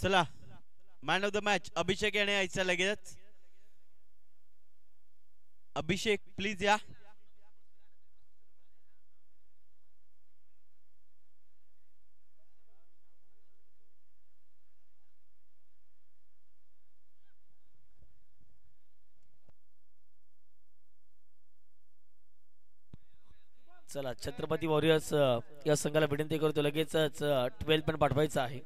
चला man of the match अभिषेक याने यायचा लगेच. अभिषेक प्लीज या. चला छत्रपती वॉरियर्स या संघाला विनंती करतो लगेचच 12 पण पाठवायचं आहे.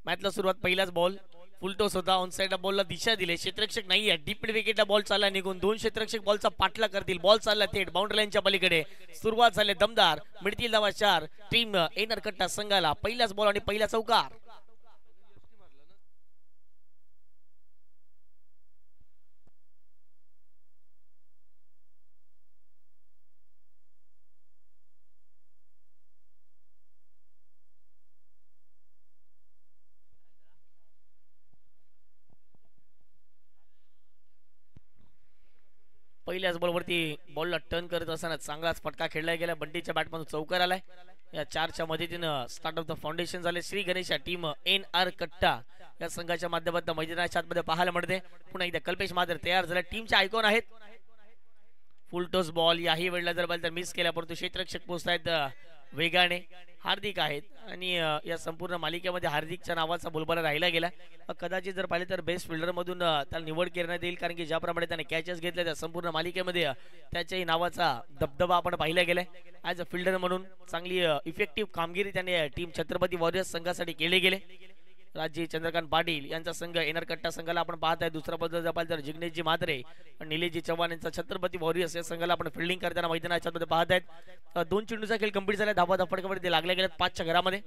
मॅचला सुरुवात पहिलाच बॉल फुलटॉस होता. ऑन साइडला बॉलला दिशा दिली. क्षेत्ररक्षक नाहीये. डीप विकेटला बॉल चालला निघून. दोन क्षेत्ररक्षक बॉलचा पाठला करतील. बॉल चालला थेट बाउंड्री लाईनच्या पलीकडे. सुरुवात झाली दमदार. मिळतील धावा 4. टीम एनआर कट्टा संघाला पहिलाच बॉल आणि पहिला चौकार. पहिल्याच बॉलवरती बॉलला टर्न करत असताना चांगलाच फटका खेळला गेला. बंटीच्या बॅटमधून चौकार आलाय. या 4च्या मदतीनं स्टार्ट ऑफ द फाउंडेशन झाले. श्री गणेशा टीम एनआर कट्टा या संघाच्या माध्यमातून मैदानाच्या आतमध्ये पाहायला मिळते. पुन्हा एकदा कल्पेश माधर तयार झाला. टीमचे आयकॉन आहेत. फुल टॉस बॉल याही वेळेला जर बॉल तर मिस केला परंतु क्षेत्ररक्षक पोहोचतायत वेगाने. हार्दिक आहेत आणि या संपूर्ण मालिकेमध्ये हार्दिकच्या नावाचा बोलबाला राहिला गेला. कदाचित जर पाहिले तर बेस्ट फिल्डर मधून त्याला निवड करण्यात येईल कारण की ज्याप्रमाणे त्याने कॅचेस घेतल्या त्या संपूर्ण मालिकेमध्ये त्याच्याही नावाचा दबदबा आपण पाहिला गेलाय. ॲज अ फिल्डर म्हणून चांगली इफेक्टिव्ह कामगिरी त्याने टीम छत्रपती वॉरियर्स संघासाठी केले गेले. राजे चंद्रकांत पाटील यांचा संघ एनआर कट्टा संघाला आपण पाहत आहे. दुसरा पद जपाल तर जिग्नेशजी म्हात्रे आणि निलेशजी चव्हाण यांचा छत्रपती वॉरियर्स या संघाला आपण फिल्डिंग करताना मैदानाच्या मध्ये पाहत आहेत. 2 चेंडूचा खेळ कंप्लीट झाला. धावा फटकावरती लागल्या गेल्यात 5च्या घरामध्ये.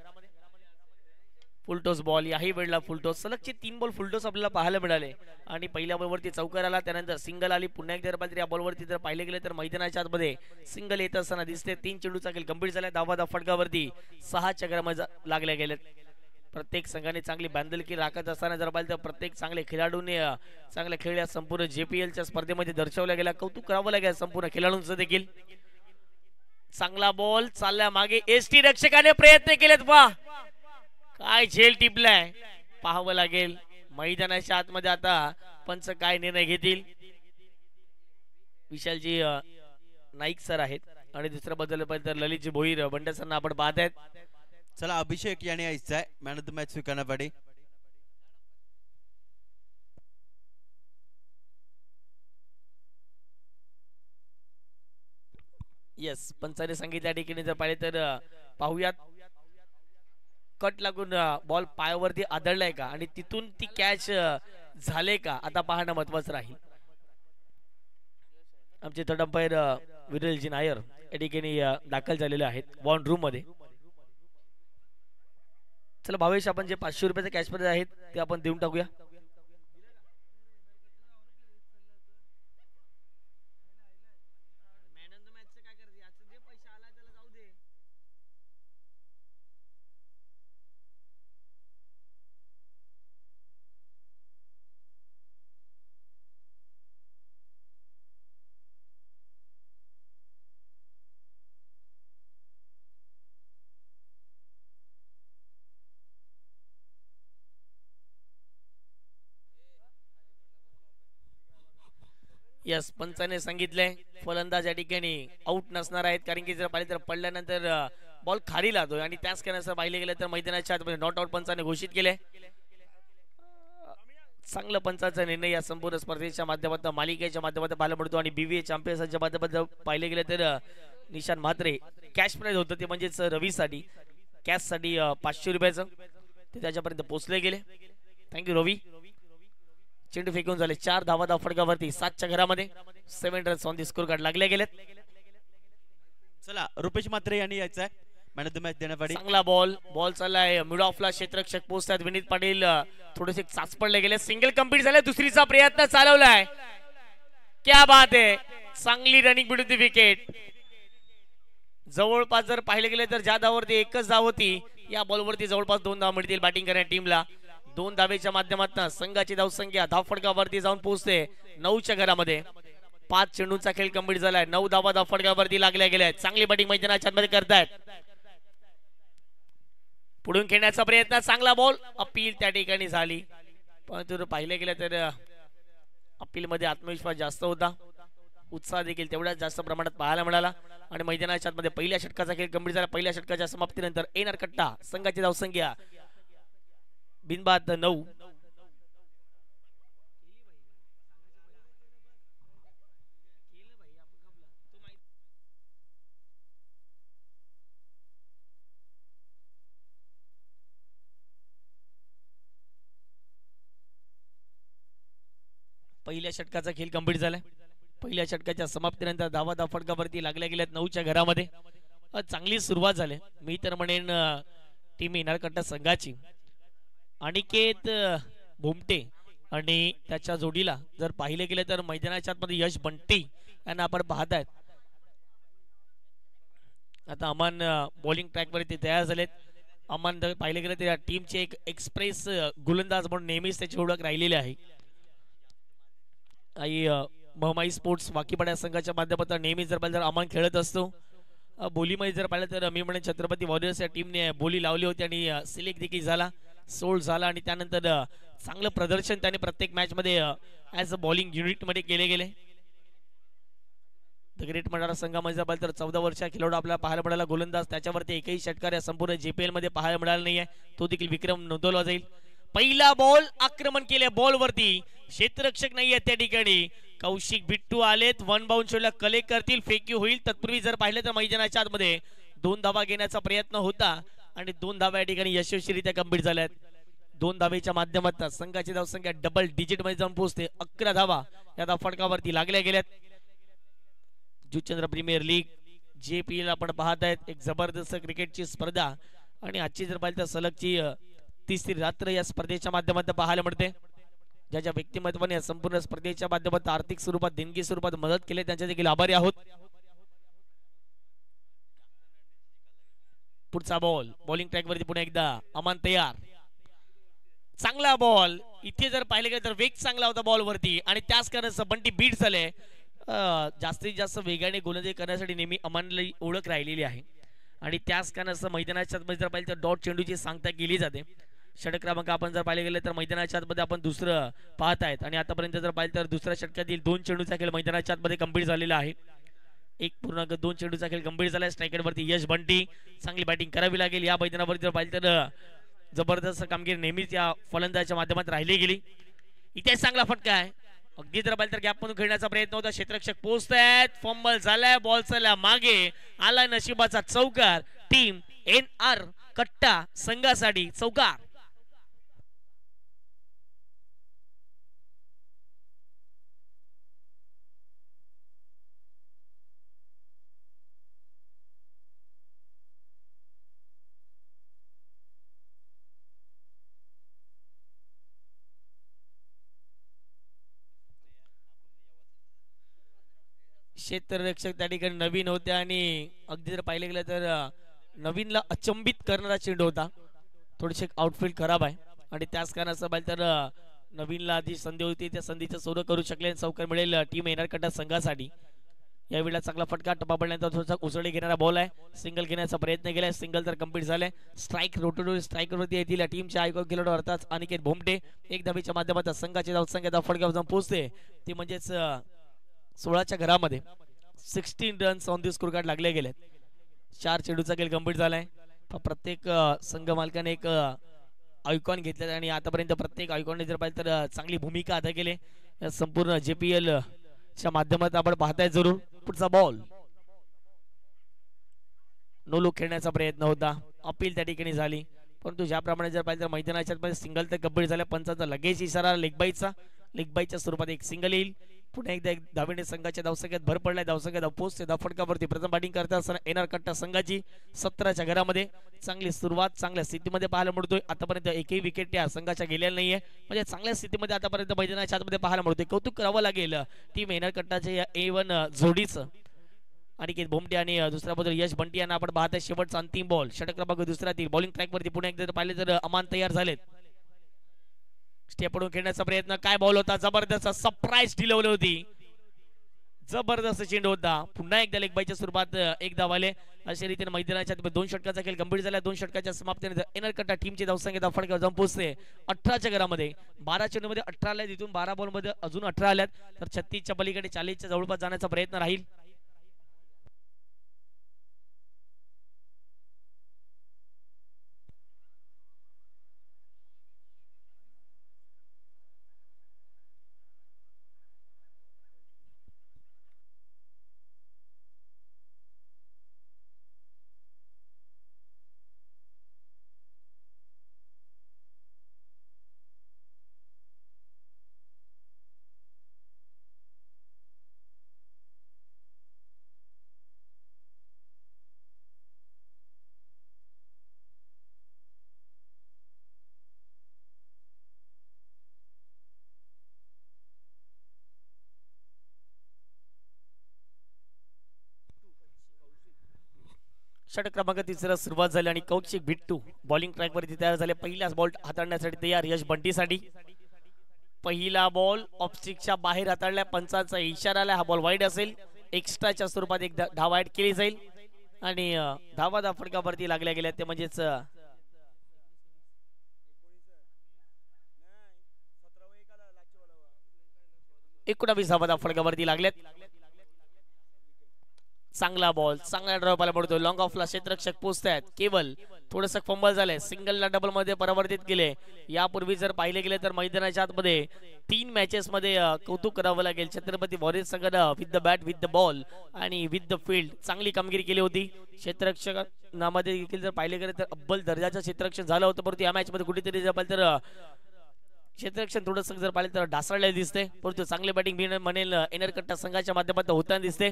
फुलटॉस बॉल याही वेळेला फुलटॉस सलगचे 3 बॉल फुलटॉस आपल्याला पाहायला मिळाले आणि पहिल्या बॉलवरती चौकार आला. त्यानंतर सिंगल आली. पुन्हा एकदा जर या बॉलवरती जर पाहिले गेले तर मैदानाच्या आतमध्ये सिंगल येत असताना दिसते. 3 चेंडूचा खेळ कंप्लीट झाला. धावा फटकावरती 6च्या घरामध्ये लागल्या गेल्यात. प्रत्येक संघाने चांगली बांधलकी राखत असताना जर पाहिलं तर प्रत्येक चांगले खेळाडूंनी चांगल्या खेळ या संपूर्ण जेपीएलच्या स्पर्धेमध्ये दर्शवल्या गेला. कौतुक करावं लागेल संपूर्ण खेळाडूंचं देखील. चांगला बॉल चालल्या मागे. एसटी रक्षकाने प्रयत्न केलेत. पहा काय झेल टिपलाय पाहावं लागेल. मैदानाच्या आतमध्ये आता पंच काय निर्णय घेतील. विशालजी नाईक सर आहेत आणि दुसऱ्या बद्दल पाहिलं तर ललितजी भोईर बंडे सरांना आपण पाहत आहेत. चला अभिषेक याने यायचं आहे मॅन ऑफ द मॅच स्वीकारण्यासाठी. येस पंचाने सांगितल्या ठिकाणी जर पाहिले तर पाहूयात. कट लागून बॉल पायावरती आदळलाय का आणि तिथून ती कॅच झाले का आता पाहणं महत्वाचं राहील. आमचे थर्ड अंपायर विरलजी नायर या ठिकाणी दाखल झालेले आहेत बॉन्ड रूम मध्ये. चला भावेश आपण जे 500 रुपयाचे कॅश प्राइज आहेत ते आपण देऊन टाकूया. यस पंचाने सांगितलंय फलंदाज या ठिकाणी आउट नसणार आहेत कारण की जर पाहिले तर पडल्यानंतर बॉल खाली लागतो आणि त्याच कारणास्तव पाहिले गेलं तर मैदानाच्या आतमध्ये नॉट आउट पंचाने घोषित केले. चांगला पंचाचा निर्णय या संपूर्ण स्पर्धेच्या माध्यमातून मालिकेच्या माध्यमातून पाहायला मिळतो आणि बीबीए चॅम्पियन्सच्या माध्यमातून पाहिले गेले तर निशान म्हात्रे कॅश प्राइज होतं ते म्हणजेच रवीसाठी कॅश साठी 500 रुपयाचं ते त्याच्यापर्यंत पोहोचले गेले. थँक्यू रवी. चेंडू फेकून झाले 4 धावा फटकावरती 7च्या घरामध्ये 7 runs on the score card लागले गेलेत. चला रुपेश म्हात्रे यांनी यायचं आहे मॅन ऑफ द मॅच देण्यासाठी. चांगला बॉल चाललाय मिड ऑफला. क्षेत्ररक्षक पोहोचतात. विनीत पाटील थोडेसे चाच पडले गेले. सिंगल कंप्लीट झाले. दुसरीचा प्रयत्न चालवलाय. क्या बात आहे. चांगली रनिंग मिळून ती विकेट. जवळपास जर पाहिले गेले तर ज्या धावावरती एकच धाव होती या बॉलवरती जवळपास 2 धाव मिळतील बॅटिंग करणाऱ्या टीमला. 2 धावेच्या माध्यमातून संघाची धावसंख्या धावफडकावरती जाऊन पोहोचते 9च्या घरामध्ये. 5 चेंडूंचा खेळ कंप्लीट झालाय. 9 धावा धावफडकावरती लागल्या गेल्या आहेत. चांगली बॅटिंग मैदानाच्या आतमध्ये करतायत. पुढून खेळण्याचा प्रयत्न चांगला बॉल अपील त्या ठिकाणी झाली परंतु पाहिले गेलं तर अपील मध्ये आत्मविश्वास जास्त होता. उत्साह देखील तेवढ्याच जास्त प्रमाणात पाहायला मिळाला आणि मैदानाच्या आतमध्ये पहिल्या षटकाचा खेळ कंप्लीट झाला. पहिल्या षटकाच्या समाप्तीनंतर एनआर कट्टा संघाची धावसंख्या बिनबाद 9. पहिल्या षटकाचा खेळ कंप्लीट झालाय. पहिल्या षटकाच्या समाप्तीनंतर धावा धावफडकावरती लागल्या गेल्यात 9च्या घरामध्ये. चांगली सुरुवात झाली मी तर म्हणेन टीम एनआर कट्टा संघाची. अनिकेत भोमटे आणि त्याच्या जोडीला जर पाहिले गेले तर मैदानाच्या आतमध्ये यश बंटी यांना आपण पाहतायत. आता अमन बॉलिंग ट्रॅक वरती तयार झालेत. अमन जर पाहिले गेले तर या टीमचे एक एक्सप्रेस गोलंदाज म्हणून नेहमीच त्याची ओळख राहिलेली आहे. आई महमाई स्पोर्ट्स वाकीपाड्या संघाच्या माध्यमातून नेहमी जर पाहिलं तर अमन खेळत असतो. बोलीमध्ये जर पाहिलं तर मी म्हणेन छत्रपती वॉरियर्स या टीमने बोली लावली होती आणि सिलेक्ट देखील झाला, सोल्ड झाला आणि त्यानंतर चांगलं प्रदर्शन त्याने प्रत्येक मॅच मध्ये ऍज अ बॉलिंग युनिट मध्ये केले गेले. द ग्रेट मंडारा संघामध्ये जर पाहिलं तर 14 वर्षा खेळाडू आपल्याला पाहायला मिळाला गोलंदाज. त्याच्यावरती एकही षटकार या संपूर्ण JPL मध्ये पाहायला मिळाला नाहीये. तो देखील विक्रम नोंदवला जाईल. पहिला बॉल आक्रमण केले बॉल वरती. क्षेत्ररक्षक नाहीये त्या ठिकाणी. कौशिक बिट्टू आलेत. 1 बाउंड शॉटला कलेक्ट करतील. फेक्यू होईल. तत्पूर्वी जर पाहिलं तर मैदानाच्या आतमध्ये 2 धावा घेण्याचा प्रयत्न होता आणि 2 धावा या ठिकाणी यशस्वीरित्या कंप्लीट झाल्यात. 2 धावेच्या माध्यमातून संघाची धावसंख्या डबल डिजिट मध्ये जाऊन पोहोचते. 11 धावा या धावफडकावरती लागल्या गेल्यात. जुचंद्र प्रीमियर लीग JPL आपण पाहतायत. एक जबरदस्त क्रिकेटची स्पर्धा आणि आजची जर पाहिलं तर सलगची तिसरी रात्र या स्पर्धेच्या माध्यमातून पाहायला मिळते. ज्याच्या व्यक्तिमत्वाने या संपूर्ण स्पर्धेच्या माध्यमातून आर्थिक स्वरूपात देणगी स्वरूपात मदत केली त्यांच्या देखील आभारी आहोत. पुढचा बॉल बॉलिंग ट्रॅक वरती पुन्हा एकदा अमन तयार. चांगला बॉल. इथे जर पाहिले गेले तर वेग चांगला होता बॉल वरती आणि त्याच कारणास्तव बंटी बीट झाले. जास्तीत जास्त वेगाने गोलंदाजी करण्यासाठी नेहमी अमनला ओळख राहिलेली आहे आणि त्याच कारणास्तव मैदानाच्या आतमध्ये जर पाहिलं तर डॉट चेंडूची सांगता केली जाते. षटक क्रमांक आपण जर पाहिले गेले तर मैदानाच्या आतमध्ये आपण दुसरं पाहतायत आणि आतापर्यंत जर पाहिलं तर दुसऱ्या षटकातील 2 चेंडूचा खेळ मैदानाच्या आतमध्ये कंप्लीट झालेला आहे. 1.2 चेंडूचा खेळ कंप्लीट झाला. स्ट्रायकर वरती यश बंटी. चांगली बॅटिंग करावी लागेल या मैदानावरती जर पाहिलं तर जबरदस्त कामगिरी नेहमीच या फलंदाजाच्या माध्यमात राहिली गेली. इथे चांगला फटका आहे. अगदी जर पाहिलं तर गॅप मधून खेळण्याचा प्रयत्न होता. क्षेत्ररक्षक पोहोचतायत. फंबल झालाय. बॉल चला मागे आला. नशिबाचा चौकार. टीम NR कट्टा संघासाठी चौकार. क्षेत्ररक्षक त्या ठिकाणी नवीन होते आणि अगदी जर पाहिले गेलं तर नवीनला अचंबित करणारा चेंडू होता. थोडीशी आउटफील्ड खराब आहे आणि त्याच कारणास्तव पाहिलं तर नवीनला आधी संधी होती त्या संधीचं सोडं करू शकले. चौकार मिळेल टीम एनआर कट्टा संघासाठी. यावेळेला चांगला फटका टप्पा पडल्यानंतर थोडासा उसळी घेणारा बॉल आहे. सिंगल घेण्याचा प्रयत्न केलाय. सिंगल तर कंप्लीट झालाय. स्ट्राईक रोटेटोरी स्ट्रायकरवरती येतील टीमच्या आयकॉन खेळाडू अर्थात अनिकेत भोमटे. 1 धावेच्या माध्यमातून संघाची धावसंख्या धावफडकावर जाऊन पोहोचते. ती म्हणजेच 16च्या घरामध्ये 16 runs on the score card लागले गेले. 4 चेंडूचा खेळ कंप्लीट झालाय. प्रत्येक संघ मालकाने एक आयकॉन घेतले आणि आतापर्यंत प्रत्येक आयकॉनने जर पाहिलं तर चांगली भूमिका अदा केली. संपूर्ण JPL च्या माध्यमातून आपण पाहताय जरूर. पुढचा बॉल नो लुक खेळण्याचा प्रयत्न होता. अपील त्या ठिकाणी झाली परंतु ज्याप्रमाणे जर पाहिलं तर मैदानाच्या सिंगल तर कंप्लीट झाल्या. पंचांचा लगेच इशारा लेगबाईच्या स्वरूपात एक सिंगल येईल. पुन्हा एकदा एक धावेने संघाच्या धावसंख्येत भर पडलाय. धावसंख्या पोहोचते धावफडकावरती. प्रथम बॅटिंग करता असताना एनआर कट्टा संघाची 17च्या घरामध्ये चांगली सुरुवात चांगल्या स्थितीमध्ये पाहायला मिळतोय. आतापर्यंत एकही विकेट या संघाच्या गेलेल्या नाहीये म्हणजे चांगल्या स्थितीमध्ये आतापर्यंत मैदानाच्या आतमध्ये पाहायला मिळतोय. कौतुक करावं लागेल टीम एनआर कट्टाच्या या A1 जोडीचं. अनिकेत भोमटे आणि दुसऱ्या बाजूला यश बंटी यांना आपण पाहताय शेवटचा अंतिम बॉल षटक क्रमांक दुसऱ्यातील बॉलिंग ट्रॅक वरती पुन्हा एकदा पाहिले तर अमान तयार झालेत स्टेपवरून खेळण्याचा प्रयत्न काय बॉल होता जबरदस्त सरप्राईज डिलिव्हरी होती जबरदस्त चेंडू होता पुन्हा एकदा लेग बायच्या स्वरूपात एक धाव आले अशा रीतीने मैदानाच्या 2 षटकाचा खेळ गंभीर झाला 2 षटकाच्या समाप्तीनंतर एनरकट्टा टीमची धावसंख्या फटका जाऊन पोहोचते 18च्या घरामध्ये 12 चेंडूमध्ये 18 आल्या तिथून 12 बॉल मध्ये अजून 18 आल्यात तर 36च्या पलीकडे 40च्या जवळपास जाण्याचा प्रयत्न राहील षटक क्रमांक 3 सुरुवात झाली आणि कौशिक बिट्टू बॉलिंग ट्रॅक वरती तयार झाले पहिलाच बॉल हाताळण्यासाठी तयार यश बंटीसाठी पहिला बॉल ऑफस्टिकच्या बाहेर हाताळल्या पंचांचा इशारा आला हा बॉल वाईड असेल एक्स्ट्राच्या स्वरूपात एक धाव ऍड केली जाईल आणि धावा फटकावरती लागल्या गेल्या ते म्हणजेच 19 धावा फटकावरती लागल्यात चांगला बॉल चांगला ड्रॉप आला पडतो लॉंग ऑफला क्षेत्ररक्षक पोहोचतायत केवळ थोडंसं फंबल झालंय सिंगलला डबल मध्ये परिवर्तित केले यापूर्वी जर पाहिले गेले तर मैदानाच्या आतमध्ये 3 मॅचेस मध्ये कौतुक करावं लागेल छत्रपती वॉरियर्स संघानं with the bat with the ball आणि विथ द फील्ड चांगली कामगिरी केली होती क्षेत्ररक्षकांमध्ये देखील जर पाहिले गेले तर अव्वल दर्जाचं क्षेत्ररक्षण झालं होतं परंतु या मॅच मध्ये कुठेतरी जर पाहिलं तर क्षेत्ररक्षण थोडंसं जर पाहिलं तर ढासळलेलं दिसते परंतु चांगली बॅटिंग म्हणेल एनरकट्टा संघाच्या माध्यमातून होताना दिसते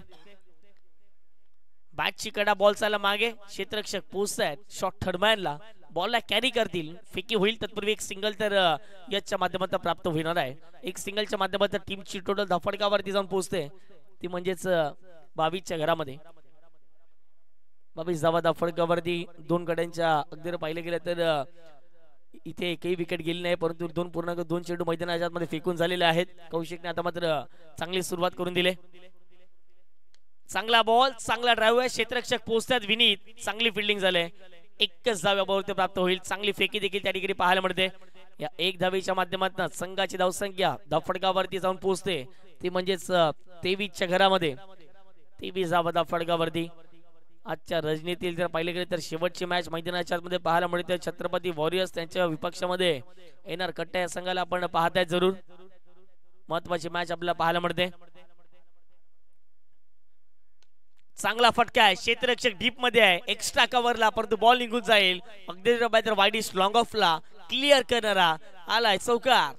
बॅटची कडा बॉल चालला मागे क्षेत्ररक्षक पोहोचतायत शॉट थर्डमॅनला बॉलला कॅरी करतील फेकी होईल तत्पूर्वी एक सिंगल तर याच्या माध्यमातून प्राप्त होणार आहे एक सिंगलच्या माध्यमातून टीमची टोटल धाफडकावरती जाऊन पोहोचते ती म्हणजेच 22च्या घरामध्ये 22 धावा धाफडकावरती 2 गड्यांच्या अगदी पाहिले गेलं तर इथे एकही विकेट गेली नाही परंतु 2.2 चेंडू मैदानाच्या मध्ये फेकून झालेले आहेत कौशिकने आता मात्र चांगली सुरुवात करून दिली चांगला बॉल चांगला ड्राइव्ह आहे क्षेत्ररक्षक पोहोचतात विनीत चांगली फिल्डिंग झाले एकच धाव्यावरती प्राप्त होईल चांगली फेकी देखील त्या ठिकाणी पाहायला मिळते या एक धावेच्या माध्यमातून संघाची धावसंख्या धाफडकावरती जाऊन पोहोचते ती म्हणजेच 23च्या घरामध्ये 23 धावा धाफडकावरती आजच्या रजनीतील जर पाहिले गेले तर शेवटची मॅच मैदानाच्या मध्ये पाहायला मिळते छत्रपती वॉरियर्स त्यांच्या विपक्षामध्ये येणार कट्टा या संघाला आपण पाहताय जरूर महत्वाची मॅच आपल्याला पाहायला मिळते चांगला फटका आहे क्षेत्ररक्षक डीप मध्ये आहे एक्स्ट्रा कव्हरला परंतु बॉल निघून जाईल अगदी वाईडिश लॉंग ऑफला क्लिअर करणारा आलाय चौकार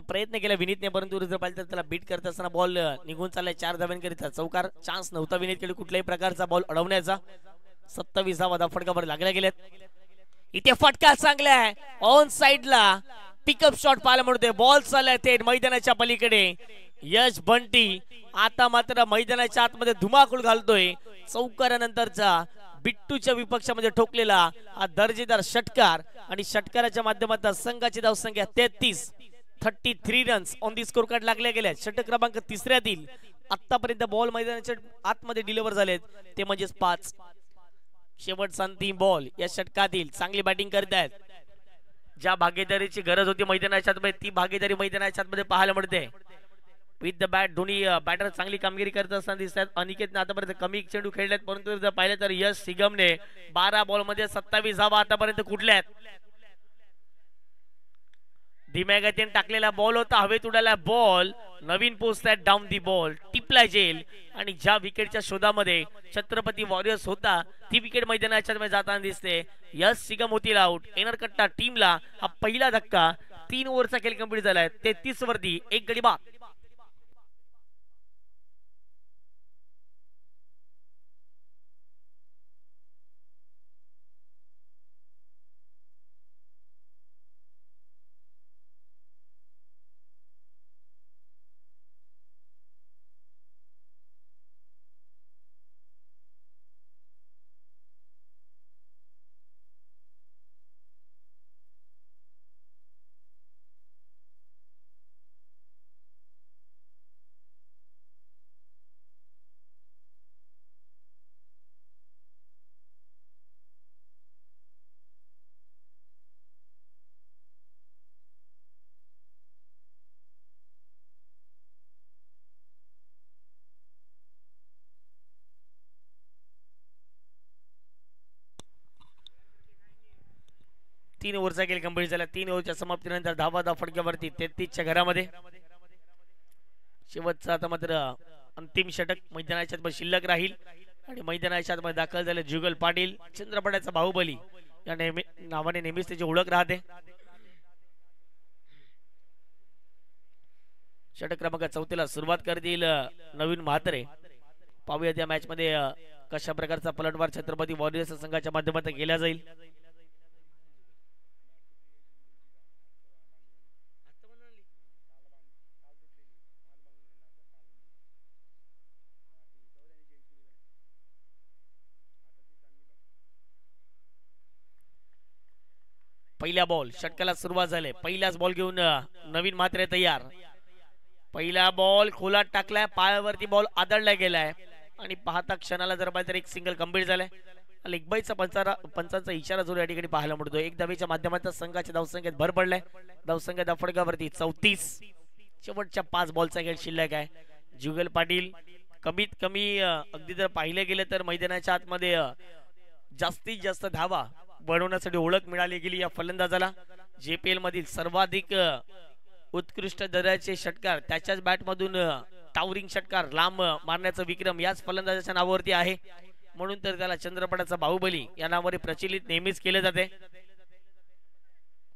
प्रयत्न केला विनीतने परंतु जर पाहिलं तर त्याला बीट करत असताना बॉल निघून चाललाय 4 धाव्यांकरिता चौकार चान्स नव्हता विनीतकडे कुठल्याही प्रकारचा बॉल अडवण्याचा 27 धावा धाफडकावर लागल्या गेल्यात इथे फटका चांगला आहे ऑन साइडला पिकअप शॉट पाहायला मिळतोय बॉल चाललाय थेट मैदानाच्या पलीकडे यश बंटी आता मात्र मैदानाच्या आतमध्ये धुमाकूळ घालतोय चौकारानंतरचा बिट्टूच्या विपक्षामध्ये ठोकलेला हा दर्जेदार षटकार आणि षटकाराच्या माध्यमातून संघाची धावसंख्या 33 runs on the score card लागल्या गेल्या षटक क्रमांक 3 आतापर्यंत बॉल मैदानाच्या आतमध्ये डिलिव्हर झालेत ते म्हणजेच 5 शेवटचा अंतिम बॉल या षटकातील चांगली बॅटिंग करत आहेत ज्या भागीदारीची गरज होती मैदानाच्या आतमध्ये ती भागीदारी मैदानाच्या आतमध्ये पाहायला मिळते विथ द बॅट दोन्ही बॅटर चांगली कामगिरी करत असताना दिसतात अनिकेतने आतापर्यंत कमी चेंडू खेळलेत परंतु जर पाहिलं तर यश सिगमने 12 बॉल मध्ये 27 धावा आतापर्यंत कुठल्यात धीम्या गतीने टाकलेला बॉल होता हवेत उडाला बॉल नवीन पोस्ट डाऊन दी बॉल टिपला जेल आणि ज्या विकेटच्या शोधामध्ये छत्रपती वॉरियर्स होता ती विकेट मैदानाच्या मध्ये जाताना दिसते यश सिगम होतील आउट एनरकट्टा टीमला हा पहिला धक्का 3 ओव्हरचा खेळ कंप्लीट झालाय 33 वरती 1 गडी बाद 3 ओव्हरचा खेळ कंप्लीट झाला. 3 ओव्हरच्या समाप्तीनंतर धावा फटक्यावरती 33च्या घरामध्ये. शेवटचा आता मात्र अंतिम षटक मैदानाच्या आत शिल्लक राहील आणि मैदानाच्या आत दाखल झाले जुगल पाटील, चंद्रपडाचा बाहुबली या नावाने नेहमीच त्याची ओळख राहते. षटक क्रमांक 34ला सुरुवात करतील नवीन म्हात्रे. पाहूयात या मॅच मध्ये कशा प्रकारचा पलटवार छत्रपती वॉरियर्स संघाच्या माध्यमातून केला जाईल. पहिला बॉल षटकाला सुरुवात झाली. पहिलाच बॉल घेऊन नवीन म्हात्रे तयार. पहिला बॉल खोलात टाकलाय, पायावरती बॉल आदळला गेलाय आणि पाहता क्षणाला जर पाहिजे तर एक सिंगल कंप्लीट झालाय. लेगबाईचा पंचांचा इशारा जो या ठिकाणी पाहायला मिळतो. एक धावेच्या माध्यमातून संघाच्या धावसंख्येत भर पडलाय. धावसंख्या धाफडकावरती 34. शेवटच्या 5 बॉलचा खेळ शिल्लक आहे. जुगल पाटील कमीत कमी अगदी जर पाहिले गेले तर मैदानाच्या आतमध्ये जास्तीत जास्त धावा बनवण्यासाठी ओळख मिळाली गेली या फलंदाजाला. JPL मधील सर्वाधिक उत्कृष्ट दर्जाचे षटकार त्याच्याच बॅट मधून टावरिंग षटकार लांब मारण्याचा विक्रम याच फलंदाजाच्या नावावरती आहे. म्हणून तर त्याला चंद्रपडाचा बाहुबली या नावाने प्रचलित नेहमीच केले जाते.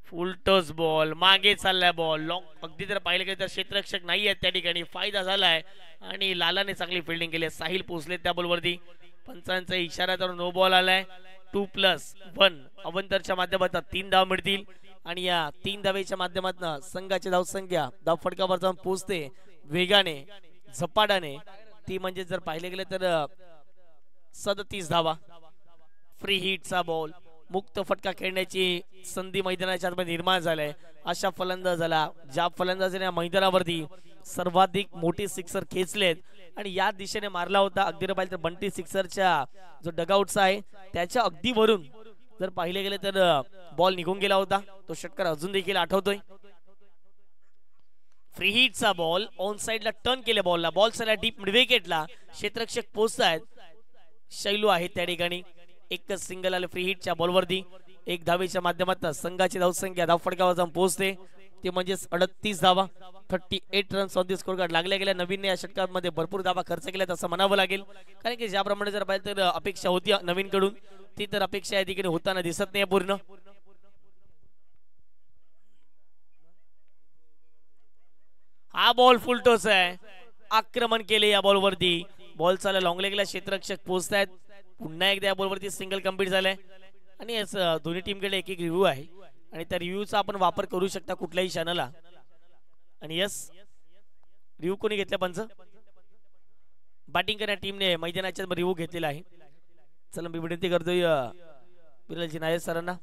फुल टॉस बॉल, मागे चाललाय बॉल, लॉंग अगदी जर पाहिलं गेलं तर क्षेत्ररक्षक नाही आहेत त्या ठिकाणी. फायदा झालाय आणि लालाने चांगली फिल्डिंग केली. साहिल पोचले त्या बॉलवरती. पंचांचा इशारा तर नो बॉल आलाय. 2+1 अवंतरच्या माध्यमातून 3 धाव मिळतील आणि या 3 धावेच्या माध्यमातून संघाची धावसंख्या धाव फटकावर जाऊन पोहोचते वेगाने, झपाट्याने. ती म्हणजे जर पाहिले गेले तर 37 धावा. फ्री हिटचा बॉल, मुक्त फटका खेळण्याची संधी मैदानाच्या आतमध्ये निर्माण झालाय. अशा फलंदाजाला, ज्या फलंदाजाने या मैदानावरती सर्वाधिक मोठी सिक्सर खेचलेत आणि या दिशेने मारला होता, अगदी पाहिजे तर बंटी सिक्सरच्या जो डगआउटचा आहे त्याच्या अगदी वरून जर पाहिले गेले तर बॉल निघून गेला होता. तो षटकार अजून देखील आठवतोय. फ्री हिटचा बॉल, ऑन साइडला टर्न केले बॉलला, बॉल चला डीप मिड विकेटला. क्षेत्ररक्षक पोहोचतायत, शैलू आहे त्या ठिकाणी. एकच सिंगल आले फ्री हिटच्या बॉलवरती. 1 धावेच्या माध्यमातून संघाची धावसंख्या धाव फटकावर जाऊन पोहोचते. ते म्हणजे 38 धावा. 38 runs on the score card लागल्या गेल्या. नवीनने या षटकामध्ये भरपूर धावा खर्च केल्यात असं म्हणावं लागेल. कारण की ज्याप्रमाणे जर पाहिजे तर अपेक्षा होती नवीन कडून, ती तर अपेक्षा या ठिकाणी होताना दिसत नाही पूर्ण. हा बॉल फुल टॉस आहे. आक्रमण केले या बॉलवरती. बॉल चालला लॉंग लेगला, क्षेत्ररक्षक पोहोचतायत. पुन्हा एकदा या बॉलवरती सिंगल कंप्लीट झालाय आणि दोन्ही टीमकडे एक रिव्ह्यू आहे आणि त्या रिव्ह्यूचा आपण वापर करू शकता कुठल्याही क्षणाला. आणि यस, रिव्ह्यू कोणी घेतला? पंच बॅटिंग करणाऱ्या टीमने मैदानाच्या रिव्ह्यू घेतलेला आहे. चला मी विनंती करतोय बिरलजी नायर सरांना.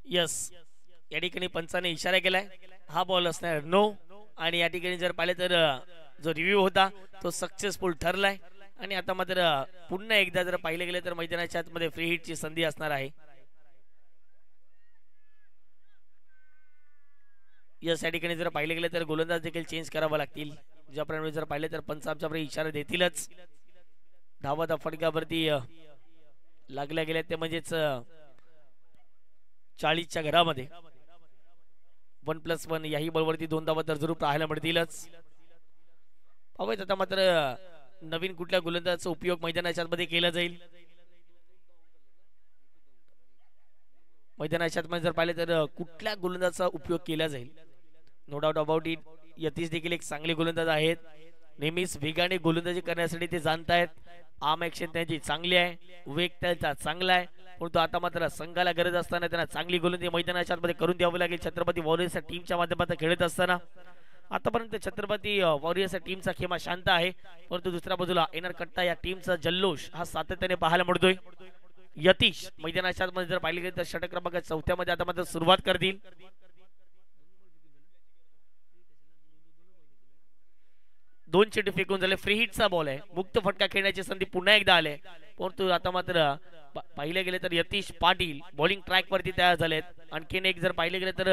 यस, या ठिकाणी पंचाने इशारा केलाय. हा बॉल असणार नो. आणि या ठिकाणी जर पाहिले तर जो रिव्ह्यू होता तो सक्सेसफुल ठरलाय. आणि आता मात्र पुन्हा एकदा जर पाहिले गेले तर मैदानाच्या आतमध्ये फ्री हिटची संधी असणार आहे. यस, या ठिकाणी जर पाहिले गेले तर गोलंदाज देखील चेंज करावा लागतील. ज्याप्रमाणे जर पाहिले तर पंच आमच्याकडे इशारा देतीलच. धावा फटक्यावरती लागल्या गेल्या ते म्हणजेच 40च्या घरामध्ये 1+1 याही बॉलवरती 2 धावा तर जरूर पाहायला मिळतीलच. पाहूयात आता मात्र नवीन कुठल्या गोलंदाजाचा उपयोग मैदानाच्या आतमध्ये केला जाईल. मैदानाच्या आतमध्ये जर पाहिले तर कुठल्या गोलंदाजाचा उपयोग केला जाईल. No doubt about it, Yatish देखील एक चांगले गोलंदाज आहेत. नेहमीच वेगाने गोलंदाजी करण्यासाठी ते जाणतायत. आर्म ऍक्शन त्यांची चांगली आहे, वेग त्यांचा चांगला आहे. परंतु आता मात्र संघाला गरज असताना त्यांना चांगली गोलंदाजी मैदानाच्या आतमध्ये करून द्यावी लागेल. छत्रपती वॉरियर्स टीमच्या माध्यमातून खेळत असताना आतापर्यंत छत्रपती वॉरियर्स टीमचा खेमा शांत आहे. परंतु दुसऱ्या बाजूला एनआर कट्टा या टीमचा जल्लोष हा सातत्याने पाहायला मिळतोय. यतीश मैदानाच्या आतमध्ये जर पाहिले गेले तर षटक क्रमांक 4 मध्ये आता मात्र सुरुवात करतील. 2 चेंडू फेकून झाले. फ्री हिटचा बॉल आहे. मुक्त फटका खेळण्याची संधी पुन्हा एकदा आले, परंतु आता मात्र पाहिले गेले तर यतीश पाटील बॉलिंग ट्रॅक वरती तयार झालेत. आणखीन एक जर पाहिले गेले तर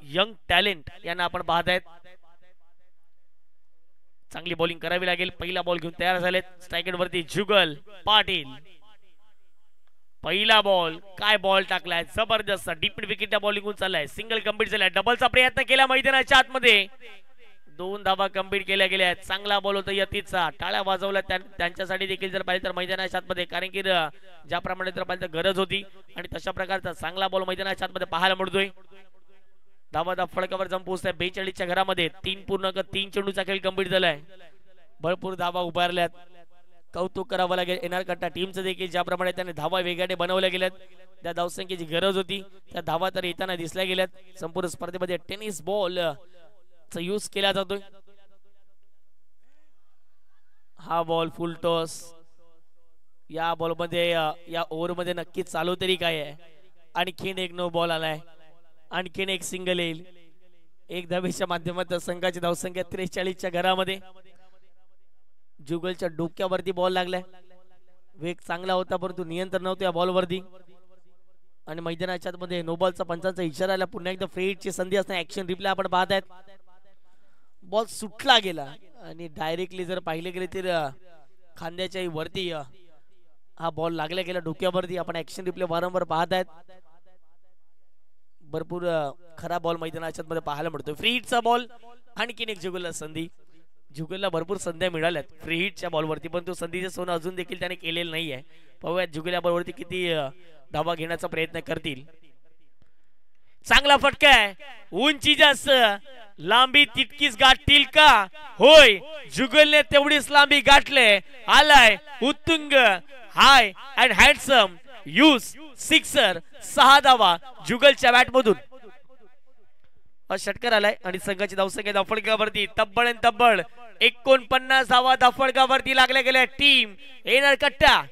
यंग टॅलेंट यांना आपण पाहत आहेत. चांगली बॉलिंग करावी लागेल. पहिला बॉल घेऊन तयार झालेत. स्ट्राइक वरती जुगल पाटील. पहिला बॉल, काय बॉल टाकलाय, जबरदस्त डीप विकेटच्या बॉलिंगून चाललाय. सिंगल कंप्लीट झालाय. डबलचा प्रयत्न केला मैदानाच्या आतमध्ये. 2 धावा कंप्लीट केल्या गेल्या. चांगला बॉल होता यतीचा. टाळ्या वाजवल्या त्यांच्यासाठी देखील जर पाहिजे तर मैदानाच्या आतमध्ये, कारण की ज्याप्रमाणे जर पाहिजे तर गरज होती आणि तशा प्रकारचा चांगला बॉल मैदानाच्या आतमध्ये पाहायला मिळतोय. धावा फळकावर जाऊन पोहोचताय 42च्या घरामध्ये. 3.3 चेंडूचा खेळ कंप्लीट झालाय. भरपूर धावा उभारल्यात. कौतुक करावं लागेल एनआर कट्टा टीमचं देखील, ज्याप्रमाणे त्याने धावा वेगाने बनवल्या गेल्यात. त्या धावसंख्येची गरज होती, त्या धावा तर येताना दिसल्या गेल्यात. संपूर्ण स्पर्धेमध्ये टेनिस बॉल चा यूज केला जातोय. हा बॉल फुल टॉस. या बॉल मध्ये या ओव्हर मध्ये नक्कीच चालू तरी काय आहे. आणखीन एक नो बॉल आलाय. आणखीन एक सिंगल येईल. एक धावेच्या माध्यमातून संघाची धावसंख्या 43च्या घरामध्ये. जुगलच्या डोक्यावरती बॉल लागलाय. वेग चांगला होता परंतु नियंत्रण नव्हतं या बॉल वरती. आणि मैदानाच्या मध्ये नो बॉलचा पंचांचा इशारा आला. पुन्हा एकदा फ्री हिटची संधी असणे. ऍक्शन रिप्ले आपण पाहत आहेत. बॉल सुटला गेला आणि डायरेक्टली जर पाहिले गेले तर खांद्याच्या वरती हा बॉल लागला गेला डोक्यावरती. आपण ऍक्शन रिप्ले वारंवार पाहत आहेत. भरपूर खरा बॉल मैदानाच्या मध्ये पाहायला मिळतो. फ्री हिटचा बॉल. आणखीन एक जुगलला संधी. जुगलला भरपूर संध्या मिळाल्यात फ्री हिटच्या बॉलवरती, पण तो संधीचे सोनं अजून देखील त्याने केलेलं नाहीये. पाहूयात जुगल या बॉलवरती किती धावा घेण्याचा प्रयत्न करतील. चांगला फटका आहे. उंची जास्त, लांबी तितकीच गाठतील का? होय, जुगलने तेवढीच लांबी गाठले. आलाय उत्तुंग हाय अँड हँडसम यूज सिक्सर. 6 धावा जुगलच्या बॅट मधून. षटकार आलाय आणि संघाची धावसंख्या धाफळगावरती तब्बळ 49 धावा धाफळगावरती लागल्या गेल्या. टीम एनआर कट्टा.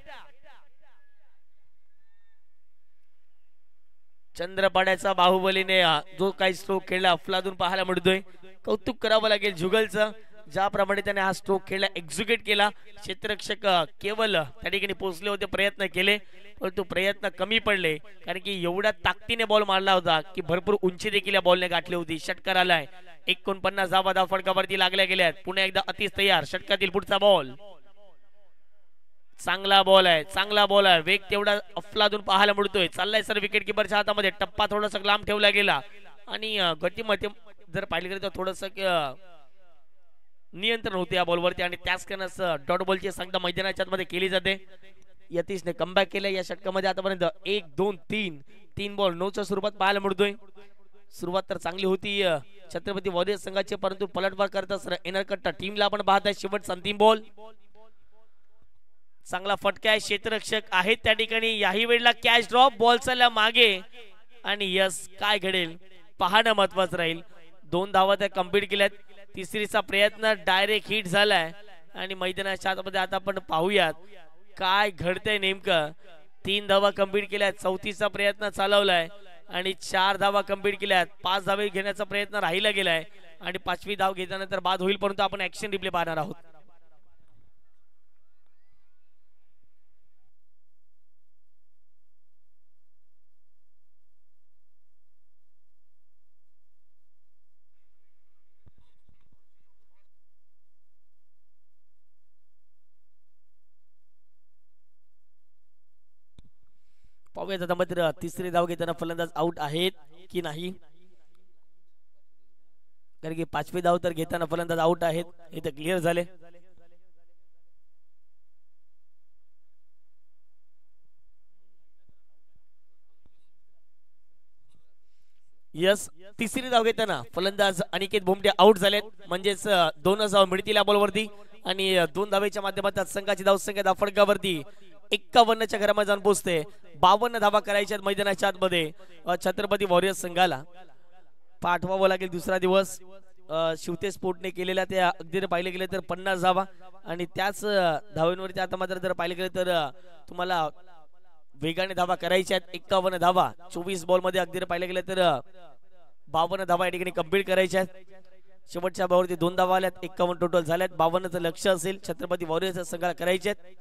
चंद्रपाड्याचा बाहुबलीने जो काही स्ट्रोक खेळला अफलातून पाहायला मिळतोय. कौतुक करावं लागेल जुगलचं, ज्याप्रमाणे त्याने हा स्ट्रोक खेळला एक्झिक्यूट केला. क्षेत्ररक्षक केवळ त्या ठिकाणी पोहोचले होते, प्रयत्न केले परंतु प्रयत्न कमी पडले, कारण की एवढ्या ताकदीने बॉल मारला होता की भरपूर उंची देखील या बॉलने गाठली होती. षटकार आलाय. 49 धावा धाफळगावरती लागल्या गेल्यात. पुन्हा एकदा अतिश तयार. षटकातील पुढचा बॉल. चांगला बॉल आहे. चांगला बॉल आहे. वेग तेवढा अफलातून पाहायला मिळतोय. चाललाय सर विकेट किपरच्या हातामध्ये. टप्पा थोडासा लांब ठेवला गेला आणि गतीमध्ये जर पाहिलं गेलं तर थोडस नियंत्रण होते या बॉलवरती आणि त्याच कारणास डॉट बॉलची संख्या मैदानाच्या मध्ये केली जाते. यतीशने कमबॅक केलं या षटकामध्ये. आतापर्यंत 1 2 3 बॉल 9च्या स्वरूपात पाहायला मिळतोय. सुरुवात तर चांगली होती छत्रपती वॉरियर्स संघाची, परंतु पलटवार करत असताना एनआर कट्टा टीमला आपण पाहत आहे. शेवटचा अंतिम बॉल. चांगला फटका आहे. क्षेत्ररक्षक आहेत त्या ठिकाणी. याही वेळेला कॅच ड्रॉप. बॉल चालला मागे आणि यस काय घडेल पाहणं महत्वाचं राहील. 2 धावा त्या कंप्लीट केल्यात. तिसरीचा प्रयत्न डायरेक्ट हिट झालाय आणि मैदानाच्या आतमध्ये आता आपण पाहूयात काय घडतंय नेमकं. 3 धावा कंप्लीट केल्यात. 34चा प्रयत्न चालवलाय आणि 4 धावा कंप्लीट केल्यात. 5 धावे घेण्याचा प्रयत्न राहिला गेलाय आणि 5वी धाव घेतल्यानंतर बाद होईल, परंतु आपण ऍक्शन रिप्ले पाहणार आहोत. पाहूयात आता मात्र तिसरी धाव घेताना फलंदाज आउट आहेत की नाही, कारण की 5वी धाव तर घेताना फलंदाज आउट आहेत. इथे क्लिअर झाले. यस, तिसरी धाव घेताना फलंदाज अनिकेत भोमटे आउट झालेत, म्हणजेच 2 धाव मिळतील या बॉलवरती आणि 2 धावेच्या माध्यमातून संघाची धावसंख्या धाफळगावरती 51च्या घरामध्ये जाऊन पोहोचते. 52 धावा करायच्या मैदानाच्या आतमध्ये छत्रपती वॉरियर्स संघाला. पाठवावं लागेल दुसरा दिवस. शिवते स्पोर्टने केलेल्या त्या अगदी पाहिले गेले तर 50 धावा आणि त्याच धावांवरती आता मात्र जर पाहिले गेले तर तुम्हाला वेगाने धावा करायच्या आहेत. 51 धावा 24 बॉल मध्ये अगदी पाहिले गेले तर 52 धावा या ठिकाणी कंप्लीट करायच्या आहेत. शेवटच्या बॉलवरती 2 धावा आल्यात, 51 टोटल झाल्यात. 52चं लक्ष असेल छत्रपती वॉरियर्स संघाला करायचे आहेत.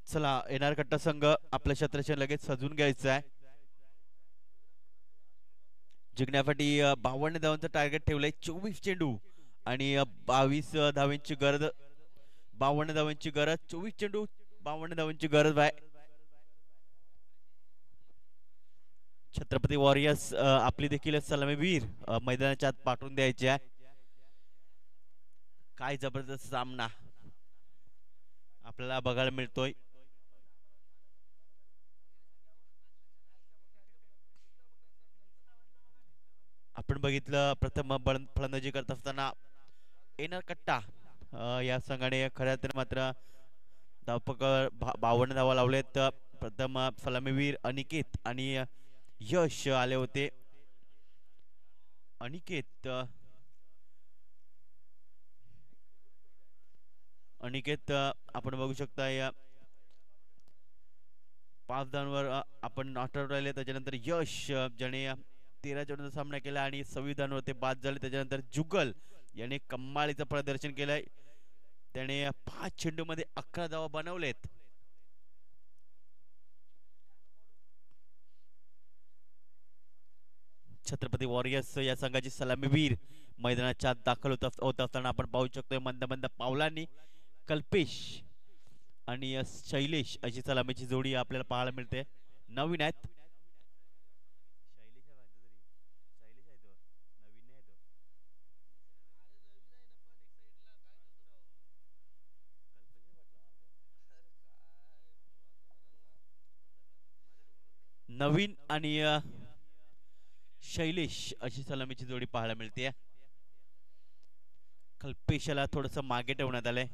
चला एनआर कट्टा संघ आपलं क्षेत्रक्षण लगेच सजून घ्यायचं आहे. जिंकण्यासाठी 52 धावांचं टार्गेट ठेवलंय. 24 चेंडू आणि 22 धावांची गरज. 52 धावांची गरज, 24 चेंडू 52 धावांची गरज आहे. छत्रपती वॉरियर्स आपली देखील सलामीवीर मैदानाच्या आत पाठवून द्यायचे आहे. काय जबरदस्त सामना आपल्याला बघायला मिळतोय. आपण बघितलं प्रथम फलंदाजी करत असताना एनआर कट्टा या संघाने खऱ्या अर्थाने मात्र धावपकर 52 धावा लावलेत. प्रथम सलामीवीर अनिकेत आणि यश आले होते. अनिकेत आपण बघू शकता या 5 धावांवर आपण नॉट आउट राहिले. त्याच्यानंतर यश ज्याने 13 चेंडूचा सामना केला आणि 26 धावांवर ते बाद झाले. त्याच्यानंतर जुगल याने कमालीचं प्रदर्शन केलंय. त्याने 5 चेंडूमध्ये 11 धावा बनवलेत. छत्रपती वॉरियर्स या संघाची सलामीवीर मैदानाच्या आत दाखल होत असताना आपण पाहू शकतोय मंद मंद पावलांनी कल्पेश आणि शैलेश अशी सलामीची जोडी आपल्याला पाहायला मिळते. नवीन आहेत. नवीन आणि शैलेश अशी सलामीची जोडी पाहायला मिळते. कल्पेशला थोडस मागे ठेवण्यात आलंय.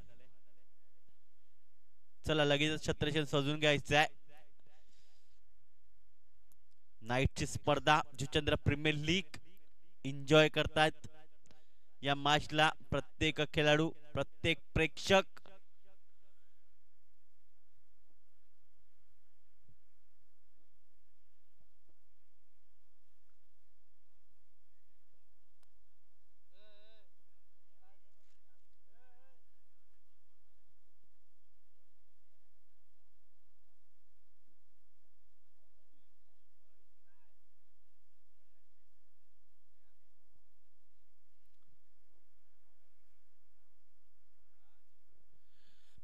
चला लगेच क्षेत्रक्षण सजून घ्यायचं आहे. नाईटची स्पर्धा जुचंद्र प्रीमियर लीग एन्जॉय करतात या मॅचला प्रत्येक खेळाडू, प्रत्येक प्रेक्षक.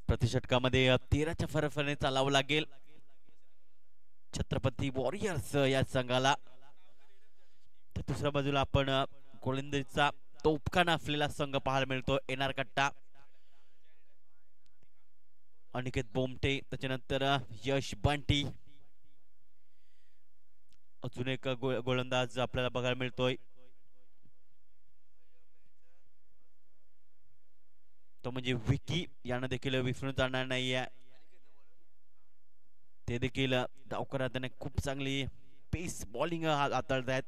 प्रतिषटकामध्ये 13च्या फरकाने चालावं लागेल छत्रपती वॉरियर्स या संघाला. तर दुसऱ्या बाजूला आपण गोलंदाजीचा तोफखाना असलेला संघ पाहायला मिळतो. एनआर कट्टा, अनिकेत बोमटे, त्याच्यानंतर यश बंटी, अजून एक गोलंदाज आपल्याला बघायला मिळतोय, तो म्हणजे विकी. यानं देखील विसरून जाणार नाहीये. ते देखील डावकर त्याने खूप चांगली पेस बॉलिंग हाताळतायत.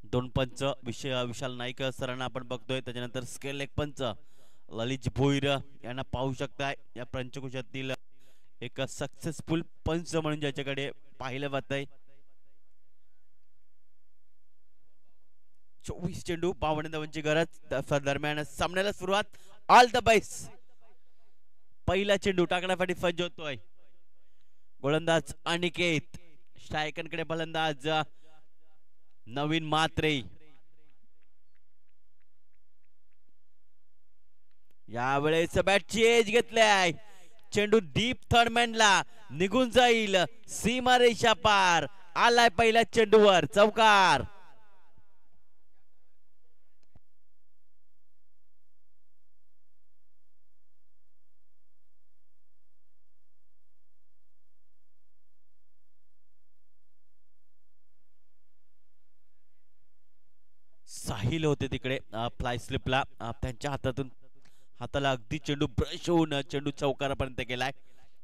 दोन पंच विशाल नाईक सरांना आपण बघतोय. त्याच्यानंतर स्केल एक पंच ललित भोईर यांना पाहू शकताय. या पंचकुशातील एक सक्सेसफुल पंच म्हणून ज्याच्याकडे पाहिलं जात आहे. 24 चेंडू 52 धावांची गरज दरम्यान सामन्याला सुरुवात. All the best. पहिला चेंडू टाकण्यासाठी सज्ज होतोय गोलंदाज अनिकेत. स्ट्रायकरकडे फलंदाज नवीन मात्रे. यावेळेस बॅटची एज घेतलाय. चेंडू डीप थर्डमॅनला निघून जाईल. सीमारेषा पार. आलाय पहिल्या चेंडूवर चौकार. साहिल होते तिकडे फ्लाय स्लिपला. त्यांच्या हाताला अगदी चेंडू ब्रश होऊन चेंडू चौकारापर्यंत गेलाय.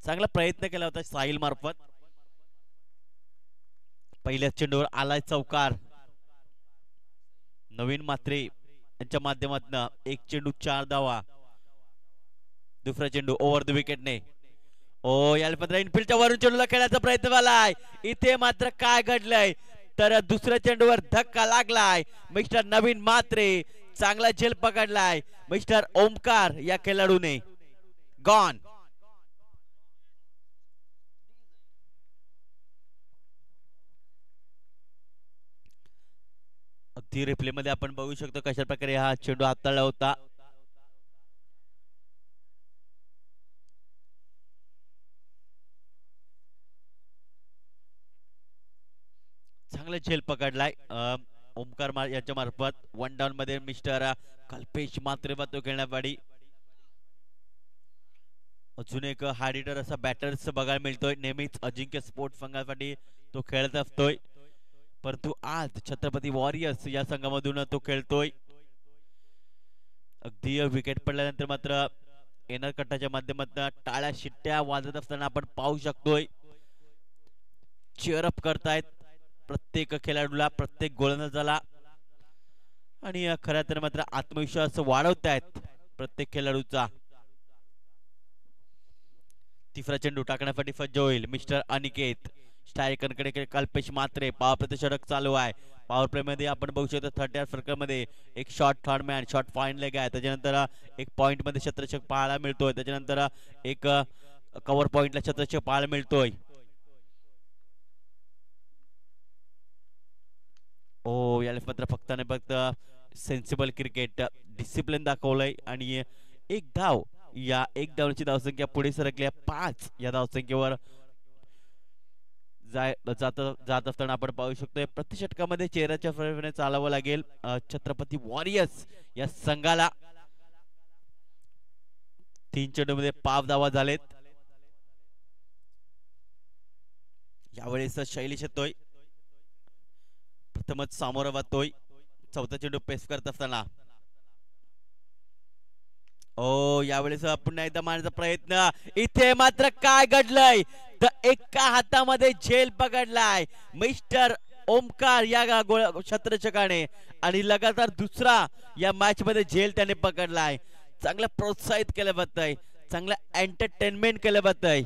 चांगला प्रयत्न केला होता साहिल मार्फत. पहिल्या चेंडूवर आलाय चौकार. नवीन मात्रे यांच्या माध्यमातून एक चेंडू 4 धावा. दुसरा चेंडू ओव्हर द विकेटने. याला मात्र इनफिल्डच्या वरून चेंडूला खेळण्याचा प्रयत्न झालाय. इथे मात्र काय घडलंय तर दुसऱ्या चेंडूवर धक्का लागलाय. मिस्टर नवीन मात्रे चांगला झेल पकडलाय. मिस्टर ओमकार या खेळाडूने गॉन. अगदी रिप्ले मध्ये आपण बघू शकतो कशा प्रकारे हा चेंडू हाताळला होता. चांगला झेल पकडलाय ओमकार यांच्या मार्फत. 1 डाऊन मध्ये मिस्टर कल्पेश मात्रे तो खेळण्यासाठी. अजून एक हार्ड हिटर असा बॅटर्स बघायला मिळतोय. नेहमीच अजिंक्य स्पोर्ट संघासाठी तो खेळत असतोय, परंतु आज छत्रपती वॉरियर्स या संघामधून तो खेळतोय. अगदी विकेट पडल्यानंतर मात्र एनआर कट्टाच्या माध्यमातून टाळ्या शिट्ट्या वाजत असताना आपण पाहू शकतोय. चेअरअप करतायत प्रत्येक खेळाडूला, प्रत्येक गोलंदाजाला. आणि खऱ्या तर मात्र आत्मविश्वास वाढवतायत प्रत्येक खेळाडूचा. तिसरा चेंडू टाकण्यासाठी सज्ज होईल मिस्टर अनिकेत. स्ट्रायकरकडे कल्पेश मात्रे. पॉवर प्ले षटक चालू आहे. पॉवर प्ले मध्ये आपण बघू शकतो 30 सर्कल मध्ये एक short third man, short fine leg आहे. त्याच्यानंतर एक पॉइंट मध्ये शतरक्षक पाहायला मिळतोय. त्याच्यानंतर एक कव्हर पॉइंटला शतरक्षक पाहायला मिळतोय. याला मात्र फक्त आणि फक्त सेन्सिबल क्रिकेट डिसिप्लिन दाखवलंय. आणि एक धाव, या एक धावची धावसंख्या पुढे सरकल्या 5 या धावसंख्येवर जात असताना आपण पाहू शकतोय. प्रतिषटकामध्ये चेहऱ्याच्या फरकाने चालावं लागेल छत्रपती वॉरियर्स या संघाला. 3 चेंडूमध्ये 5 धावा झालेत. यावेळेस शैलेश येतोय, प्रथमच सामोरा वाहतोय. चौथा चेंडू पेस करत असताना यावेळेस पुन्हा एकदा मारण्याचा प्रयत्न. इथे मात्र काय घडलंय तर एका हातामध्ये झेल पकडलाय मिस्टर ओमकार या शतरक्षकाने, आणि लगातार दुसरा या मॅच मध्ये झेल त्याने पकडलाय. चांगलं प्रोत्साहित केलं जातंय, चांगलं एंटरटेनमेंट केलं जातंय.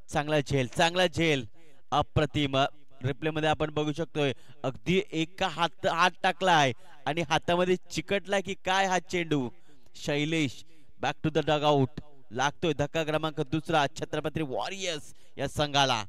चांगला झेल अप्रतिम. रिप्ले मध्ये आपण बघू शकतोय अगदी एका हात टाकलाय आणि हातामध्ये चिकटलाय की काय हा चेंडू. Shailesh back to the dugout. लागतोय धक्का क्रमांक दुसरा छत्रपती वॉरियर्स या संघाला.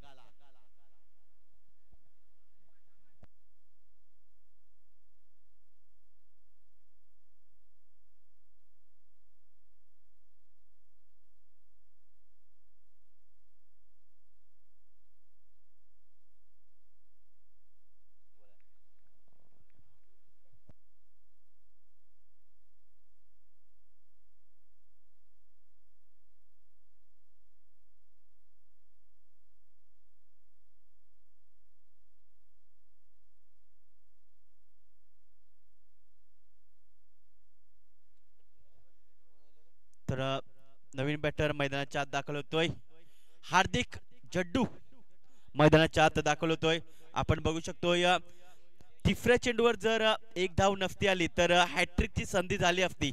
तर नवीन बॅटर मैदानाच्या आत दाखल होतोय. हार्दिक जड्डू मैदानाच्या आत दाखल होतोय. आपण बघू शकतोय तिसऱ्या चेंडूवर जर एक धाव नसती आली तर हॅट्रिकची संधी झाली असती,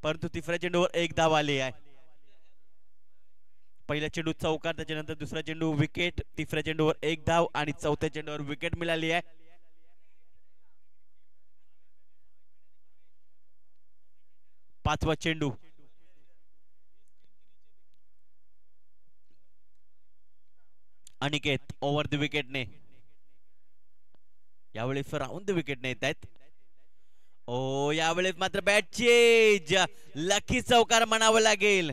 परंतु तिसऱ्या चेंडूवर एक धाव आली आहे. पहिल्या चेंडू चौकार, त्याच्यानंतर दुसरा चेंडू विकेट, तिसऱ्या चेंडूवर एक धाव आणि चौथ्या चेंडूवर विकेट मिळाली आहे. पाचवा चेंडू अनिकेत ओव्हर द विकेटने, यावेळेस राऊंड द विकेटने येत आहेत. ओ यावेळेस मात्र बॅट चेंज, लकी चौकार म्हणावं लागेल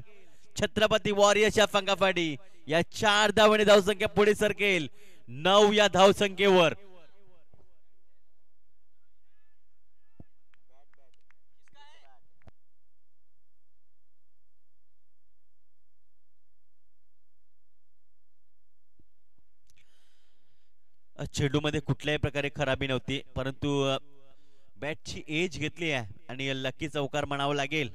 छत्रपती वॉरियर्सच्या संघासाठी. या 4 धावांनी धावसंख्या पुढे सरकेल 9 या धावसंख्येवर. चेंडू मध्ये कुठल्याही प्रकारे खराबी नव्हती, परंतु बॅटची एज घेतली आहे आणि लकी चौकार म्हणावं लागेल.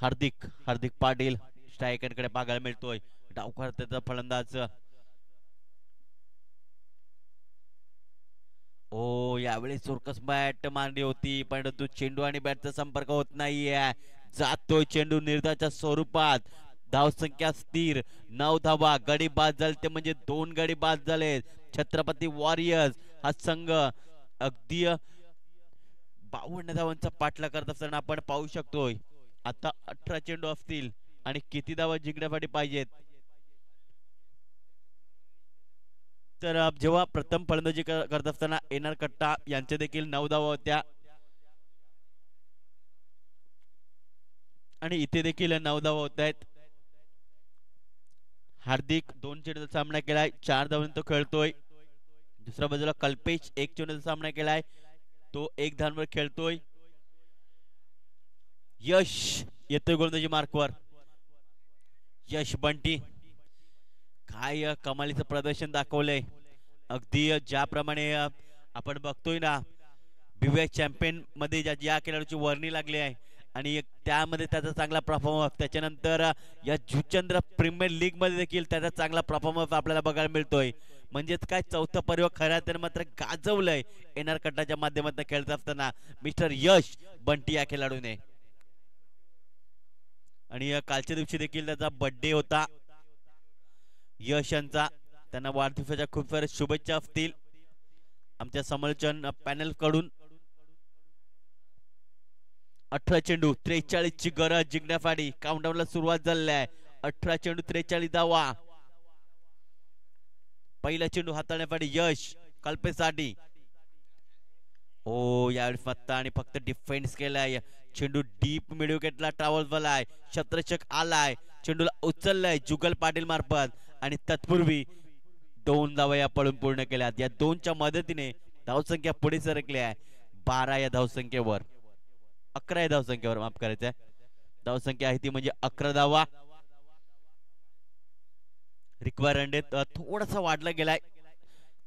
हार्दिक पाटील स्ट्रायकरकडे पाहायला मिळतोय. डावकार त्याचा फलंदाज. ओ यावेळी चोरकस बॅट मारली होती, परंतु चेंडू आणि बॅटचा संपर्क होत नाहीये. जातोय चेंडू निर्धाच्या स्वरूपात. धावसंख्या स्थिर 9 धावा. गडी बाद झाले ते म्हणजे 2 गडी बाद झाले. छत्रपती वॉरियर्स हा संघ अगदी 52 धावांचा पाठलाग करत असताना आपण पाहू शकतोय. आता 18 चेंडू असतील आणि किती धावा जिंकण्यासाठी पाहिजेत. तर जेव्हा प्रथम फलंदाजी करत असताना एनआर कट्टा यांचे देखील 9 धावा होत्या आणि इथे देखील 9 धावा होत आहेत. हार्दिक 2 चेंडूचा सामना केलाय, 4 धावांनी तो खेळतोय. दुसऱ्या बाजूला कल्पेश 1 चेंडूचा सामना केलाय, तो 1 धावांवर खेळतोय. यश येतोय गोलंदाजी मार्कवर. यश बंटी काय कमालीचं प्रदर्शन दाखवलंय. अगदी ज्याप्रमाणे आपण बघतोय ना, BBI चॅम्पियन मध्ये ज्या खेळाडूची वर्णी लागली आहे आणि त्यामध्ये त्याचा चांगला परफॉर्मन्स, त्याच्यानंतर या जुचंद्र प्रीमियर लीग मध्ये देखील त्याचा चांगला परफॉर्मन्स आपल्याला बघायला मिळतोय. म्हणजेच काय चौथं पर्व खऱ्या तर मात्र गाजवलंय एनआर कट्टाच्या माध्यमातून खेळत असताना मिस्टर यश बंटी या खेळाडूने. आणि कालच्या दिवशी देखील त्याचा बर्थडे होता यश यांचा. त्यांना वाढदिवसाच्या खूप साऱ्या शुभेच्छा असतील आमच्या समालोचन पॅनल कडून. 18 चेंडू 43 ची गरज जिंकण्यासाठी. काउंटडाऊनला सुरुवात झालेली आहे. 18 चेंडू 43 धावा. पहिला चेंडू हाताळण्यासाठी यश कल्पेसाठी. ओ यावेळी फक्त आणि फक्त डिफेन्स केलाय. चेंडू डीप मिड विकेटला ट्रॅव्हल झालाय. शतरक्षक आलाय, चेंडूला उचललाय जुगल पाटील मार्फत आणि तत्पूर्वी 2 धावा या पळून पूर्ण केल्यात. या 2च्या मदतीने धावसंख्या पुढे सरकली आहे 12 या धावसंख्येवर. 11 या धावसंख्येवर माफ करायचंय. धावसंख्या आहे ती म्हणजे 11 धावा. रिक्वायरमेंट थोडासा वाढला गेलाय,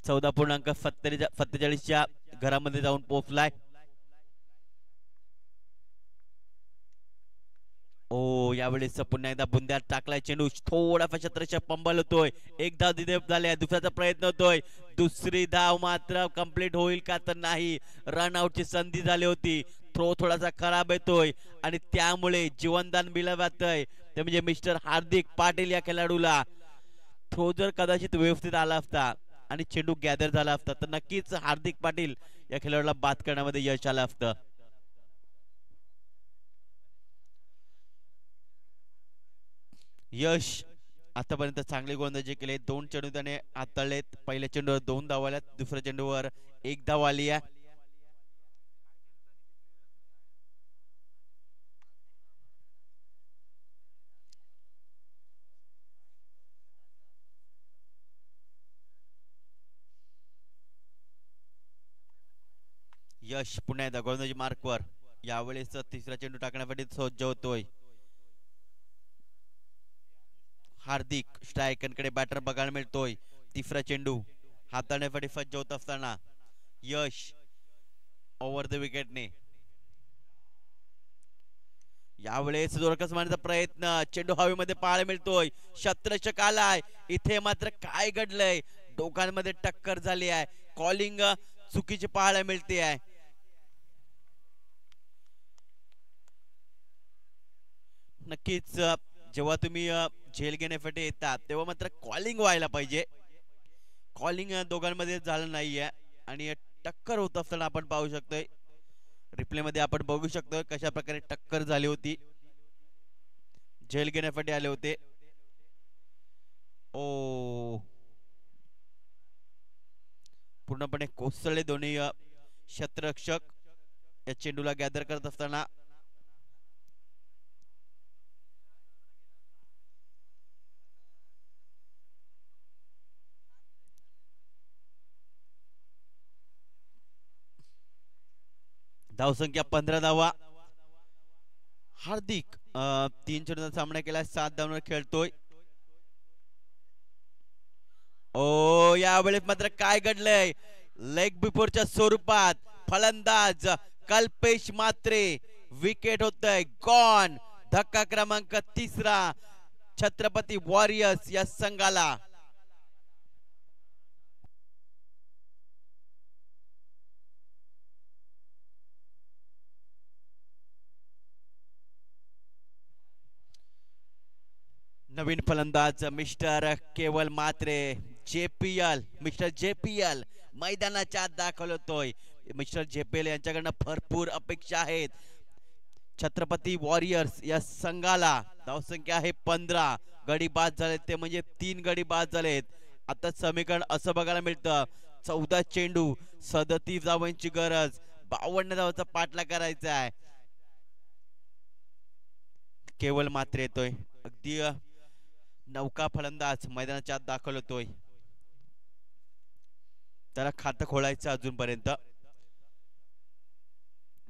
14.47 घरामध्ये जाऊन पोहोचलाय. ओ यावेळेस पुन्हा एकदा बुंद्यात टाकलाय चेंडू. थोडासा क्षेत्ररक्षक पंबल होतोय. एक धाव दिले झाले, दुसऱ्याचा प्रयत्न होतोय. दुसरी धाव मात्र कंप्लीट होईल का तर नाही. रनआउटची संधी झाली होती. थ्रो थोडासा खराब येतोय आणि त्यामुळे जीवनदान दिलं जातंय ते म्हणजे मिस्टर हार्दिक पाटील या खेळाडूला. थ्रो जर कदाचित व्यवस्थित आला असता आणि चेंडू गॅदर झाला असता तर नक्कीच हार्दिक पाटील या खेळाडूला बाद करण्यामध्ये यश आलं असतं. यश आतापर्यंत चांगली गोलंदाजी केली. 2 चेंडू त्याने हाताळलेत. पहिल्या चेंडूवर 2 धावा आल्यात, दुसऱ्या चेंडूवर 1 धाव आली आहे. यश पुन्हा एकदा गोलंदाजी मार्कवर. यावेळेस तिसरा चेंडू टाकण्यासाठी सज्ज होतोय. हार्दिक स्ट्रायकरकडे बॅटर बघायला मिळतोय. तिसरा चेंडू हाताळण्यासाठी सज्ज होत असताना यश ओव्हर द विकेटने. यावेळेस जोरकस मारण्याचा प्रयत्न, चेंडू हवेमध्ये पाहायला मिळतोय, शत्रक्षक आलाय, इथे मात्र काय घडलंय, दोघांमध्ये टक्कर झाली आहे, कॉलिंग चुकीची पाहायला मिळते आहे. नक्कीच जेव्हा तुम्ही झेल घेण्यासाठी येतात तेव्हा मात्र कॉलिंग व्हायला पाहिजे. कॉलिंग दोघांमध्ये झालं नाहीये आणि टक्कर होत असताना आपण पाहू शकतोय, रिप्ले मध्ये आपण बघू शकतोय कशा प्रकारे टक्कर झाली होती, झेल घेण्यासाठी आले होते. ओ पूर्णपणे कोसळले दोन्ही क्षेत्ररक्षक या चेंडूला गॅदर करत असताना. धावसंख्या 15 धावा. हार्दिक 3 चेंडूंचा सामना केला, 7 धावांवर खेळतोय. ओ यावेळेस मात्र काय घडलंय, लेग बिफोरच्या स्वरूपात फलंदाज कल्पेश मात्रे विकेट होतय, गॉन. धक्का क्रमांक 3 छत्रपती वॉरियर्स या संघाला. नवीन फलंदाज मिस्टर केवल मात्रे, जेपीएल, मिस्टर जेपीएल मैदानाच्या आत दाखल होतोय. मिस्टर जेपीएल यांच्याकडनं भरपूर अपेक्षा आहेत छत्रपती वॉरियर्स या संघाला. धावसंख्या आहे 15, गडी बाद झालेत ते म्हणजे 3 गडी बाद झालेत. आता समीकरण असं बघायला मिळतं, 14 चेंडू 37 धावांची गरज, 52 धावांचा पाठला करायचा आहे. केवल मात्रे येतोय, अगदी नौका फलंदाज मैदानाच्या आत दाखल होतोय. त्याला खातं खोलायचं अजूनपर्यंत.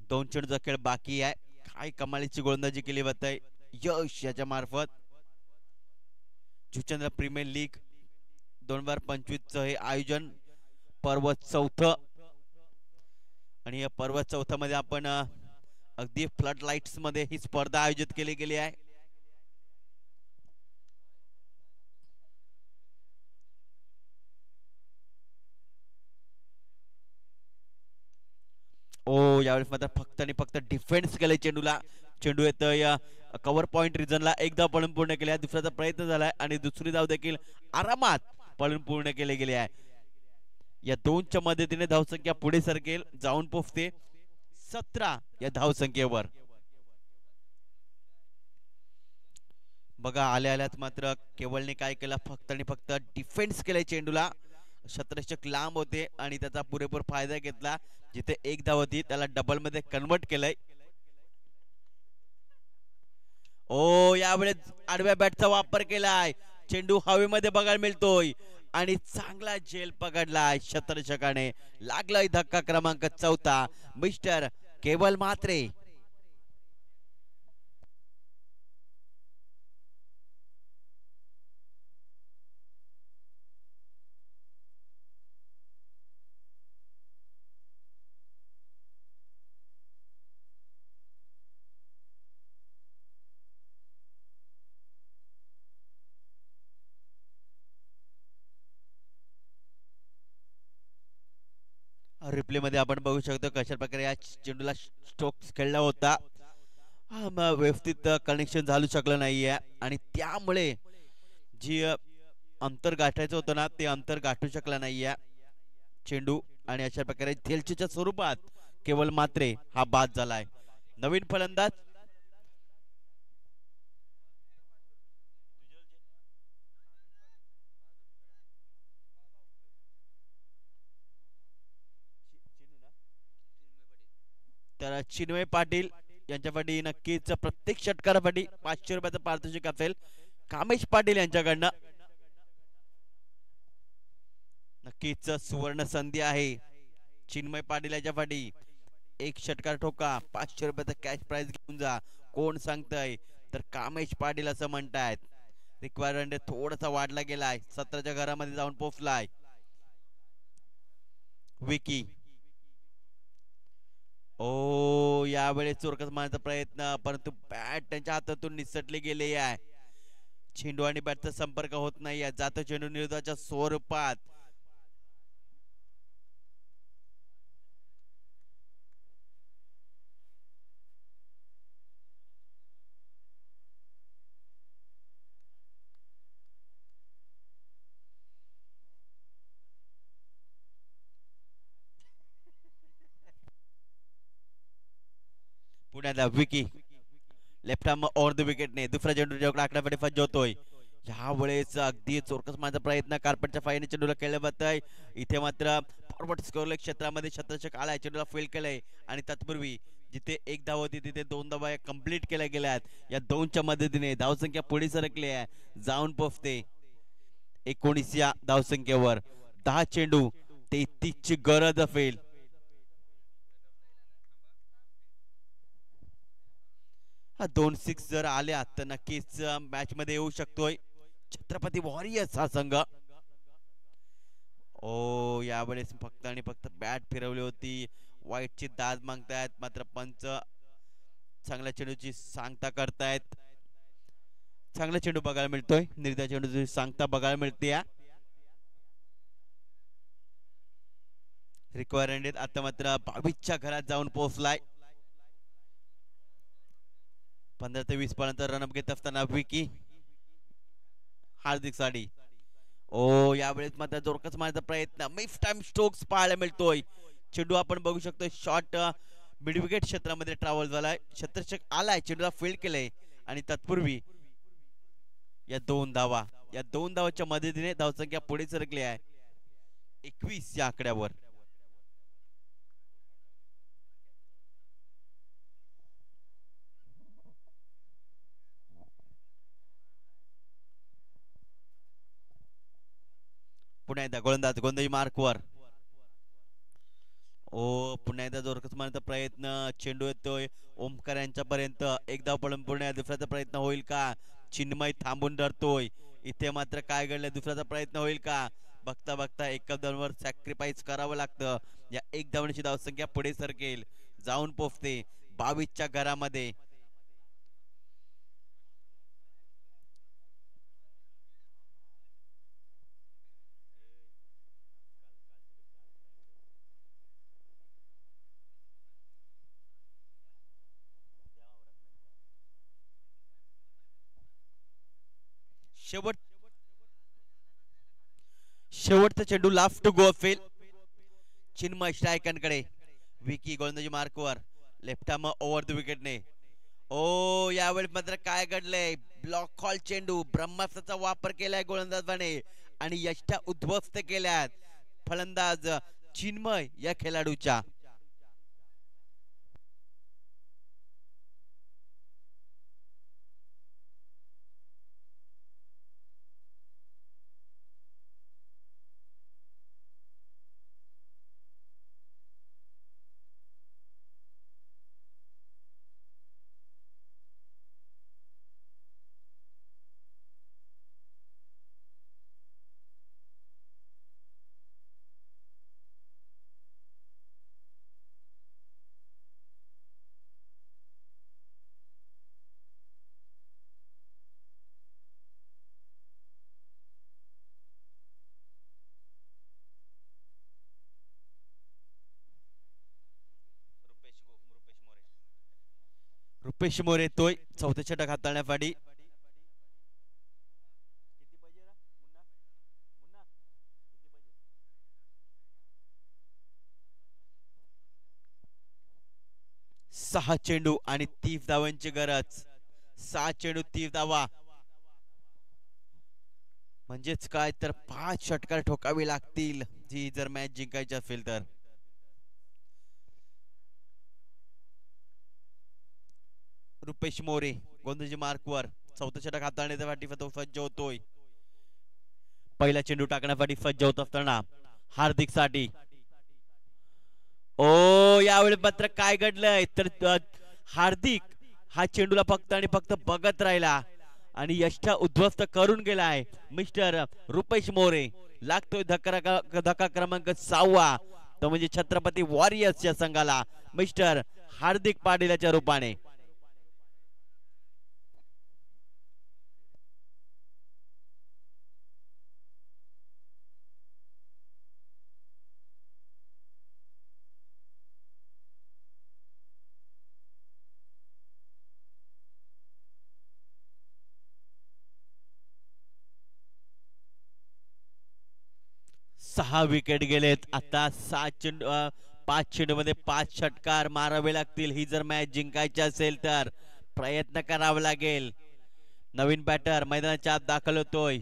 2 चेंडूचा खेळ बाकी आहे. काय कमालीची गोलंदाजी केली जाते यश याच्या मार्फत. जुचंद्र प्रीमियर लीग 2025 हे आयोजन पर्व 4 आणि या पर्व 4 मध्ये आपण अगदी फ्लड लाईट्स मध्ये ही स्पर्धा आयोजित केली गेली आहे. ओ यावेळेस मात्र फक्त आणि फक्त डिफेन्स केले चेंडूला. चेंडू येतोय कव्हर पॉइंट रिजनला, एक धाव पळून पूर्ण केली आहे, दुसऱ्याचा प्रयत्न झालाय आणि दुसरी धाव देखील आरामात पळून पूर्ण केली गेली आहे. या 2च्या मदतीने धावसंख्या पुढे सरकेल, जाऊन पोहोचते 17 या धावसंख्येवर. बघा आल्या आल्यात मात्र केवळने काय केलं, फक्त आणि फक्त डिफेन्स केले चेंडूला. क्षेत्ररक्षक लांब होते आणि त्याचा पुरेपूर फायदा घेतला. जिथे 1 धाव होती त्याला डबल मध्ये कन्वर्ट केलंय. ओ यावेळेस आडव्या बॅटचा वापर केलाय, चेंडू हवेमध्ये बघायला मिळतोय आणि चांगला झेल पकडलाय क्षेत्ररक्षकाने. लागलाय धक्का क्रमांक 4 मिस्टर केवल म्हात्रे. रिप्ले मध्ये आपण बघू शकतो कशा प्रकारे या चेंडूला स्ट्रोक्स खेळला होता. व्यवस्थित कनेक्शन झालू शकलं नाहीये आणि त्यामुळे जी अंतर गाठायचं होतं ना ते अंतर गाठू शकला नाहीये चेंडू. आणि अशा प्रकारे झेलच्या स्वरूपात केवल मात्रे हा बाद झालाय. नवीन फलंदाज तर चिन्मय पाटील यांच्यासाठी नक्कीच प्रत्येक षटकारासाठी 500 रुपयाचं पारितोषिक असेल कामेश पाटील यांच्याकडनं. नक्कीच सुवर्ण संधी आहे चिन्मय पाटील याच्यासाठी. 1 षटकार ठोका, 500 रुपयाचा कॅश प्राइज घेऊन जा. कोण सांगतय तर कामेश पाटील असं म्हणतायत. रिक्वायरमेंट थोडासा वाढला गेलाय, 17च्या घरामध्ये जाऊन पोहोचलाय. विकी ओ यावेळेस चोरकस मारण्याचा प्रयत्न, परंतु बॅट त्यांच्या हातातून निसटली गेली आहे. चेंडू आणि बॅटचा संपर्क होत नाही, जातो चेंडू निर्धाच्या स्वरूपात. पुण्याला Vicky left arm over the विकेटने दुसरा चेंडू आकड्याकडे फज्जवतोय. यावेळेस अगदी चोरकस माझा प्रयत्न कार्पेटच्या फाईने चेंडूला केलं जात आहे. इथे मात्र फॉरवर्ड स्कोरले क्षेत्रामध्ये शतक आलाय, चेंडूला फेल केलंय आणि तत्पूर्वी जिथे एक धाव होती तिथे 2 धावा कंप्लीट केल्या गेल्या आहेत. या 2च्या मदतीने धावसंख्या पुढे सरकली आहे, जाऊन पोहोचते 19 या धावसंख्येवर. 10 चेंडू 33 ची गरज असेल. हा 2 6 जर आल्या तर नक्कीच मॅच मध्ये येऊ शकतोय छत्रपती वॉरियर्स हा संघ. ओ यावेळेस फक्त आणि फक्त बॅट फिरवली होती, वाईटची दाद मागतायत, मात्र पंच चांगल्या चेंडूची सांगता करतायत. चांगला चेंडू बघायला मिळतोय, निर्धार चेंडूची सांगता बघायला मिळते. रिक्वायरमेंट आता मात्र 22च्या घरात जाऊन पोहोचलाय. 15 ते 20 पर्यंत रनअप घेत असताना विकी हार्दिक साडी. ओ यावेळेस मात्र जोरकस मारण्याचा प्रयत्न, मिस टाइम स्ट्रोक्स पाहायला मिळतोय. चेंडू आपण बघू शकतो शॉर्ट मिड विकेट क्षेत्रामध्ये ट्रॅव्हल झालाय, शतक आलाय, चेंडूला फील्ड केलंय आणि तत्पूर्वी या 2 धावाच्या मदतीने धावसंख्या पुढे सरकली आहे 21 या आकड्यावर. पुन्हा एकदा गोलंदाज गोंधळी मार्कवर. ओ पुन्हा एकदा जोरकस मारण्याचा प्रयत्न, चेंडू येतोय ओमकार यांच्या पर्यंत. एक धाव पडून पुन्हा दुसऱ्याचा प्रयत्न होईल का? चिन्मय थांबून धरतोय. इथे मात्र काय घडलं, दुसऱ्याचा प्रयत्न होईल का? बघता बघता एका धावांवर सॅक्रिफाईस करावं लागतं. या एक धावण्याची धावसंख्या पुढे सरकेल, जाऊन पोहोचते 22च्या घरामध्ये. शेवटचा चेंडू लास्ट गो असेल चिन्मय स्ट्रायकांकडे. विकी गोलंदाजी मार्कवर, लेफ्ट आर्म ओव्हर द विकेटने. ओ यावेळी मात्र काय घडलंय, ब्लॉक कॉल चेंडू, ब्रह्मास्त्राचा वापर केलाय गोलंदाजाने आणि यष्टा उद्ध्वस्त केल्यात फलंदाज चिन्मय या खेळाडूच्या. रुपेश मोरे येतोय चौथ्या षटक हाताळण्यासाठी. सहा चेंडू आणि 30 धावांची गरज. 6 चेंडू 30 धावा म्हणजेच काय तर 5 षटकार ठोकावी लागतील जी जर मॅच जिंकायची असेल तर. रुपेश मोरे गोलंदाजी मार्कवर, चौथा षटक हाताळण्यासाठी तो सज्ज होतोय. पहिला चेंडू टाकण्यासाठी सज्ज होत असताना हार्दिक साठी. ओ यावेळी मात्र काय घडलंय तर हार्दिक हा चेंडूला फक्त आणि फक्त बघत राहिला आणि यष्टा उद्ध्वस्त करून गेलाय मिस्टर रुपेश मोरे. लागतोय धक्का क्रमांक 6. तो म्हणजे छत्रपती वॉरियर्सच्या संघाला मिस्टर हार्दिक पाटील याच्या रूपाने. सहा विकेट गेलेत आता. 5 चेंडू मध्ये 5 षटकार मारावे लागतील. ही जर मॅच जिंकायची असेल तर प्रयत्न करावा लागेल. नवीन बॅटर मैदानाच्या आत दाखल होतोय.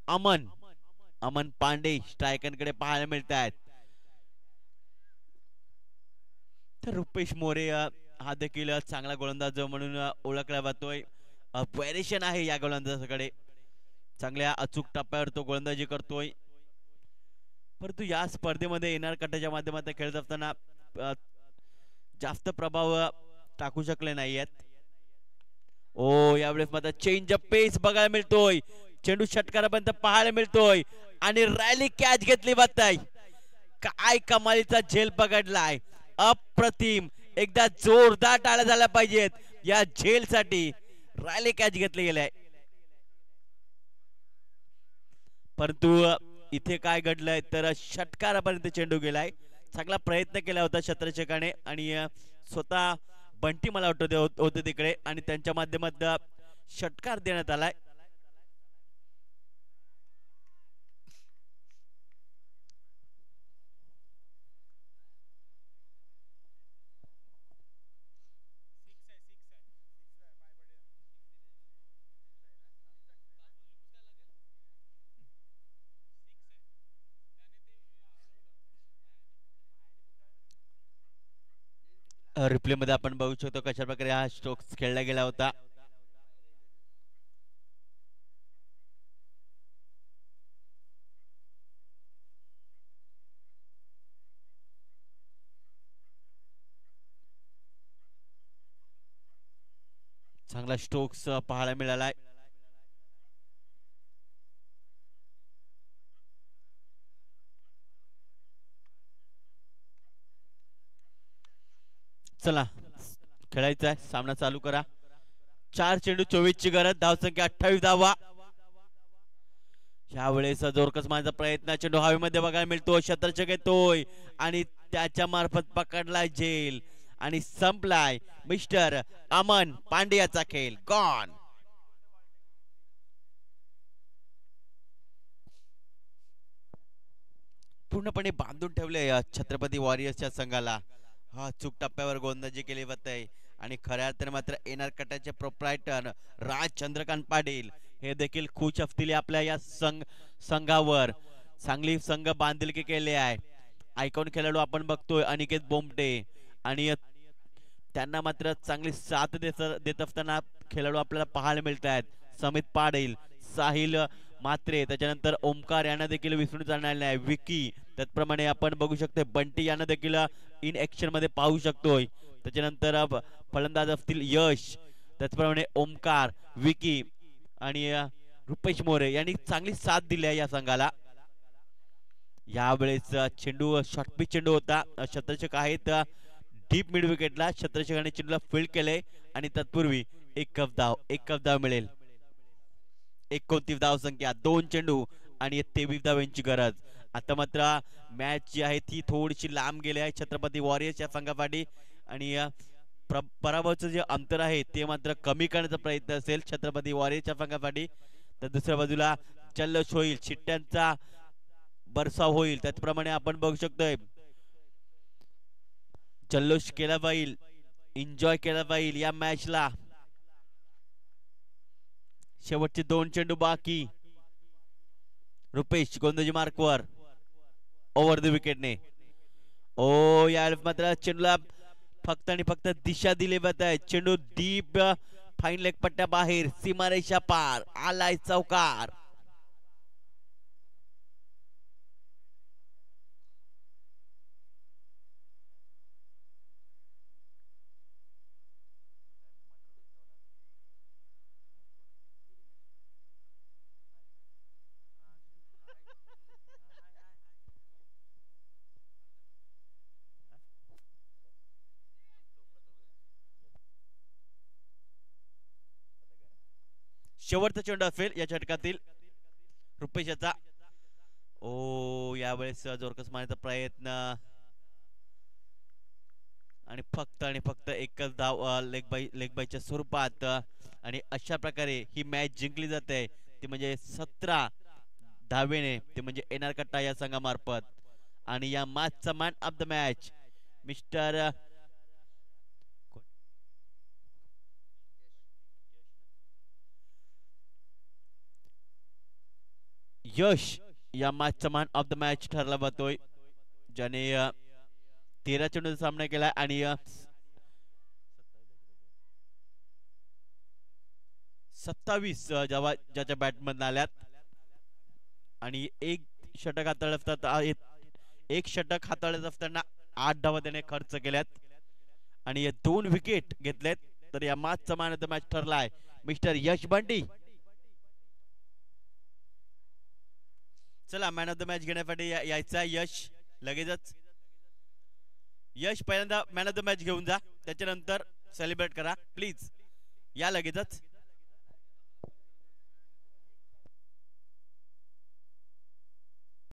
अमन अमन पांडे स्ट्रायकरकडे पाहायला मिळत आहेत. तर रुपेश मोरे हा देखील चांगला गोलंदाज म्हणून ओळखला जातोय. व्हेरिएशन आहे या गोलंदाजाकडे. चांगल्या अचूक टप्प्यावर तो गोलंदाजी करतोय. परंतु या स्पर्धेमध्ये येणार कटाच्या माध्यमातून खेळत असताना जास्त प्रभाव टाकू शकले नाहीयेत. ओ यावेळेस मात्र चेंज ऑफ पेस बघायला मिळतोय. चेंडू षटकारापर्यंत पाहायला मिळतोय आणि रॅली कॅच घेतली जाते. काय कमालीचा झेल पकडलाय. अप्रतिम. एकदा जोरदार टाळ्या झाल्या पाहिजेत या झेल साठी. रॅली कॅच घेतली गेलाय. परंतु इथे काय घडलंय तर षटकारापर्यंत चेंडू गेलाय. चांगला प्रयत्न केला होता क्षेत्ररक्षकाने आणि स्वतः बंटी मला वाटतं होते तिकडे आणि त्यांच्या माध्यमातून षटकार देण्यात आलाय. रिप्ले मध्ये आपण बघू शकतो कशा प्रकारे हा स्ट्रोक खेळला गेला होता. चांगला स्ट्रोक्स पाहायला मिळालाय. चला खेळायचा आहे. सामना चालू करा. 4 चेंडू 24 ची गरज. धावसंख्या 28 धावा. यावेळेस जोरकस माझा प्रयत्न. चेंडू हवेमध्ये बघायला मिळतो. शतरक्षक येतोय आणि त्याच्या मार्फत पकडलाय झेल आणि संपलाय मिस्टर अमन पांडे याचा खेळ. गॉन. पूर्णपणे बांधून ठेवले छत्रपती वॉरियर्सच्या संघाला. हा चूक टप्प्यावर गोलंदाजी केली जाते आणि खऱ्या अर्थाने मात्र एनआर कटाचे प्रोप्रायटर राज चंद्रकांत पाटील हे देखील खुश असतील आपल्या या संघावर. चांगली संघ बांधिलकी केली आहे. आयकॉन खेळाडू आपण बघतोय अनिकेत बोमटे आणि त्यांना मात्र चांगली साथ देत असताना खेळाडू आपल्याला पाहायला मिळत आहेत. समित पाटील, साहिल मात्रे, त्याच्यानंतर ओमकार यांना देखील विसरून जाणार नाही. विकी, त्याचप्रमाणे आपण बघू शकतो बंटी यांना देखील इन ऍक्शन मध्ये पाहू शकतोय. त्याच्यानंतर फलंदाज असतील यश, त्याचप्रमाणे ओमकार, विकी आणि रुपेश मोरे यांनी चांगली साथ दिली आहे या संघाला. यावेळेस चेंडू शॉर्टपिच चेंडू होता. क्षेत्ररक्षक आहेत डीप मिड विकेटला. क्षेत्ररक्षकाने चेंडूला फील्ड केले आणि तत्पूर्वी एक कप धाव मिळेल. 29 धाव संख्या. 2 चेंडू आणि 23 धावांची गरज. आता मात्र मॅच जी आहे ती थोडीशी लांब गेली आहे छत्रपती वॉरियर्स या संघासाठी आणि पराभवाचं जे अंतर आहे ते मात्र कमी करण्याचा प्रयत्न असेल छत्रपती वॉरियर्सच्या संघासाठी. तर दुसऱ्या बाजूला जल्लोष होईल, चिट्ट्यांचा बरसाव होईल. त्याचप्रमाणे आपण बघू शकतोय जल्लोष केला जाईल, एन्जॉय केला जाईल या मॅचला. शेवटचे 2 चेंडू बाकी. रुपेश गोलंदाजी मार्कवर ओव्हर द विकेटने. ओ यार मात्र चेंडूला फक्त आणि फक्त दिशा दिली जात आहे. चेंडू डीप फाईन लेग पट्ट्या बाहेर, सीमारेषा पार, आलाय चौकार. शेवटचा चेंडू असेल या षटकातील रुपेशाचा. ओ यावेळेस जोरकस मारण्याचा प्रयत्न आणि फक्त एकच धाव लेग बायच्या स्वरूपात. आणि अशा प्रकारे ही मॅच जिंकली जाते ती म्हणजे 17 धावेने, ते म्हणजे एनआर कट्टा या संघामार्फत. आणि या मॅचचा man of the match mister Yash या मॅचचा मॅन ऑफ द मॅच ठरला जातोय, ज्याने 13 चेंडूचा सामना केला आणि 27 ज्याच्या बॅटमधून आल्यात. आणि एक षटक हाताळत असताना 8 धावा त्याने खर्च केल्यात आणि 2 विकेट घेतलेत. तर या मॅचचा मॅन ऑफ द मॅच ठरलाय मिस्टर यश बंटी. चला मॅन ऑफ द मॅच घेण्यासाठी यायचा यश लगेचच. यश पहिल्यांदा मॅन ऑफ द मॅच घेऊन जा, त्याच्यानंतर सेलिब्रेट करा प्लीज, या लगेचच.